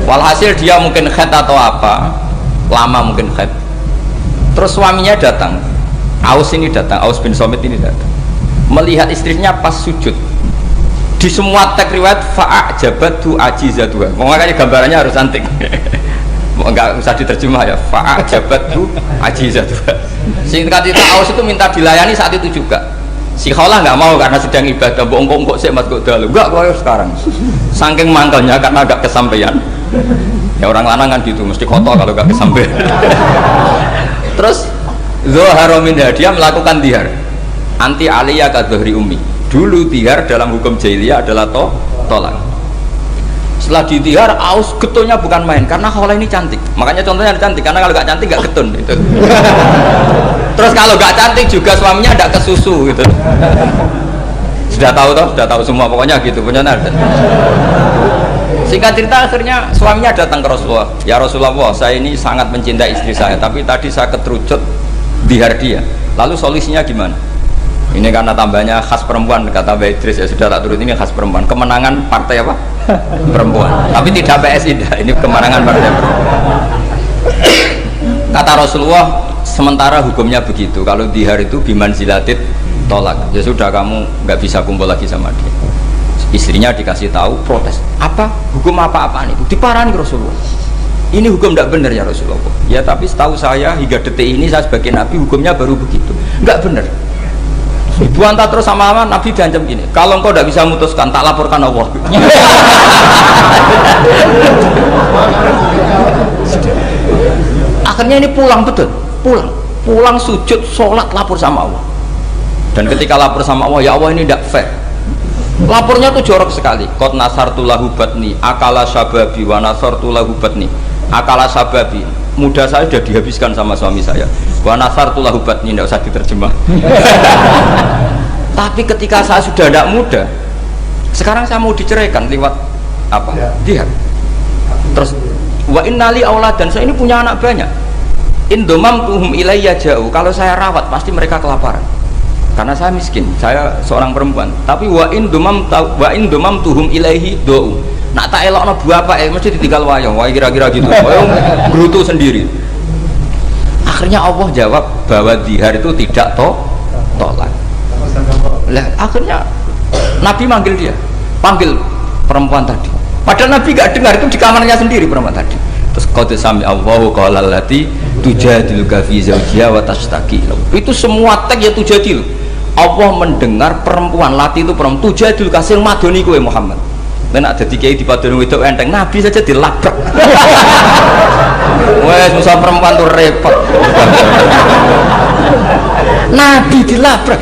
Walhasil dia mungkin khed atau apa, lama mungkin khed. Terus suaminya datang, Aus bin Somit ini datang, melihat istrinya pas sujud. Di semua teks riwayat fa'ajabatu ajizatuha. Makanya gambarannya harus cantik. Enggak usah diterjemah ya, fa'ajabatu ajizatuha. Singkat cerita, Aus itu minta dilayani saat itu juga. Si Khawlah nggak mau karena sedang ibadah. Bongkok sih mas kok dalu. Enggak, kok sekarang. Saking mangkelnya karena agak kesampaian. Ya orang lanang kan gitu, mesti kotor kalau nggak kesampaian. Terus Zuhara min dia melakukan dihar. Anti aliyah kadhri ummi. Dulu dihar dalam hukum jahiliyah adalah tolak. Setelah ditihar, Aus getulnya bukan main karena Khawlah ini cantik. Makanya contohnya cantik, karena kalau nggak cantik nggak getun gitu. Terus kalau nggak cantik juga suaminya ada kesusu gitu. Sudah tahu semua pokoknya gitu punya nardan. Singkat cerita akhirnya suaminya datang ke Rasulullah. Ya Rasulullah, saya ini sangat mencintai istri saya, tapi tadi saya keterucut dihar dia. Lalu solusinya gimana? Ini karena tambahnya khas perempuan, kata Mbak Idris, ya sudah tak turut, ini khas perempuan. Kemenangan partai apa? Perempuan. Tapi tidak PSI, ini kemenangan partai perempuan. Kata Rasulullah, sementara hukumnya begitu. Kalau dihar itu biman zilatit tolak. Ya sudah, kamu nggak bisa kumpul lagi sama dia. Istrinya dikasih tahu, protes. Apa? Hukum apa-apaan itu? Diparani Rasulullah. Ini hukum tidak benar ya Rasulullah. Ya tapi setahu saya hingga detik ini saya sebagai Nabi hukumnya baru begitu. Nggak benar. Dibantah terus sama Nabi diancam gini, kalau engkau tidak bisa memutuskan, tak laporkan Allah. Akhirnya ini pulang pulang sujud, sholat, lapor sama Allah. Dan ketika lapor sama Allah, ya Allah ini tidak fair. Lapornya tuh jorok sekali. Qad nasartu lahu batni, akala sababi wa nasartu lahu batni. Akala sababi, muda saya sudah dihabiskan sama suami saya. Wa nasartu lahu batni, tidak usah diterjemah. Tapi ketika saya sudah tidak muda, sekarang saya mau diceraikan lewat apa? Dia. Terus wa innali auladan, saya ini punya anak banyak. Indomam tuhum ilayya jauh. Kalau saya rawat pasti mereka kelaparan. Karena saya miskin, saya seorang perempuan. Tapi wa indomam tuhum ilaihi do'u. Nak tak elokno buah apa mesti ditinggal wayang. Wah kira-kira gitu. Wayang gerutu sendiri. Akhirnya Allah jawab bahwa dihar itu tidak tolak. Lah akhirnya Nabi panggil perempuan tadi. Padahal Nabi gak dengar, itu di kamarnya sendiri perempuan tadi. Terus qad sami Allahu qala allati tujadiluka fi zawjiha wa tashtaki. Itu semua teks ya tujadil. Allah mendengar perempuan, lati itu perempuan, tujadil kasih madoni kowe Muhammad. Nek dadi kiai dipadoni wedok enteng, Nabi saja dilabrak. Wes susah perempuan tuh repot. Nabi dilabrak.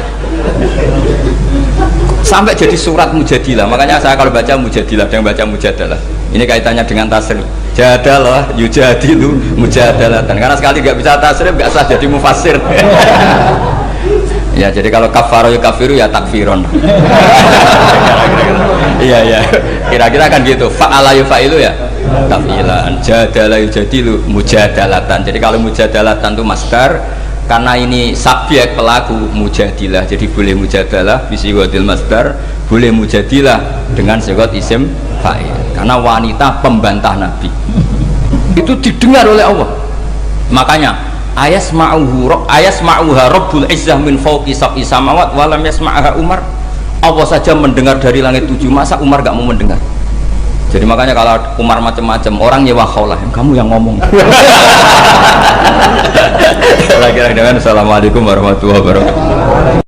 Sampai jadi surat Mujadilah. Makanya saya kalau baca Mujadilah dan baca Mujadalah, ini kaitannya dengan tasrif. Jadalah yujadilu mujadalatan. Karena sekali nggak bisa tasrif nggak sah jadi mufassir. Ya jadi kalau kafaru ya kafiru ya takfiron. Kira-kira kan gitu. Fa'ala yufa'ilu ya. Taf'ilan. Jadala yujadilu mujadalatan. Jadi kalau mujadalatan itu masdar, karena ini subjek pelaku mujadilah. Jadi boleh mujadalah bisigotil masdar, boleh mujadilah dengan sigot isim fa'il. Karena wanita pembantah Nabi. Itu didengar oleh Allah. Makanya ayasma'uha rabbul izzah min fawqi sab'i samawat wa lam yasma'ha Umar. Allah saja mendengar dari langit 7, masa Umar gak mau mendengar? Jadi makanya kalau Umar macam-macam, orang nyewa khaulah, kamu yang ngomong. Kira-kira dengan assalamualaikum warahmatullahi wabarakatuh.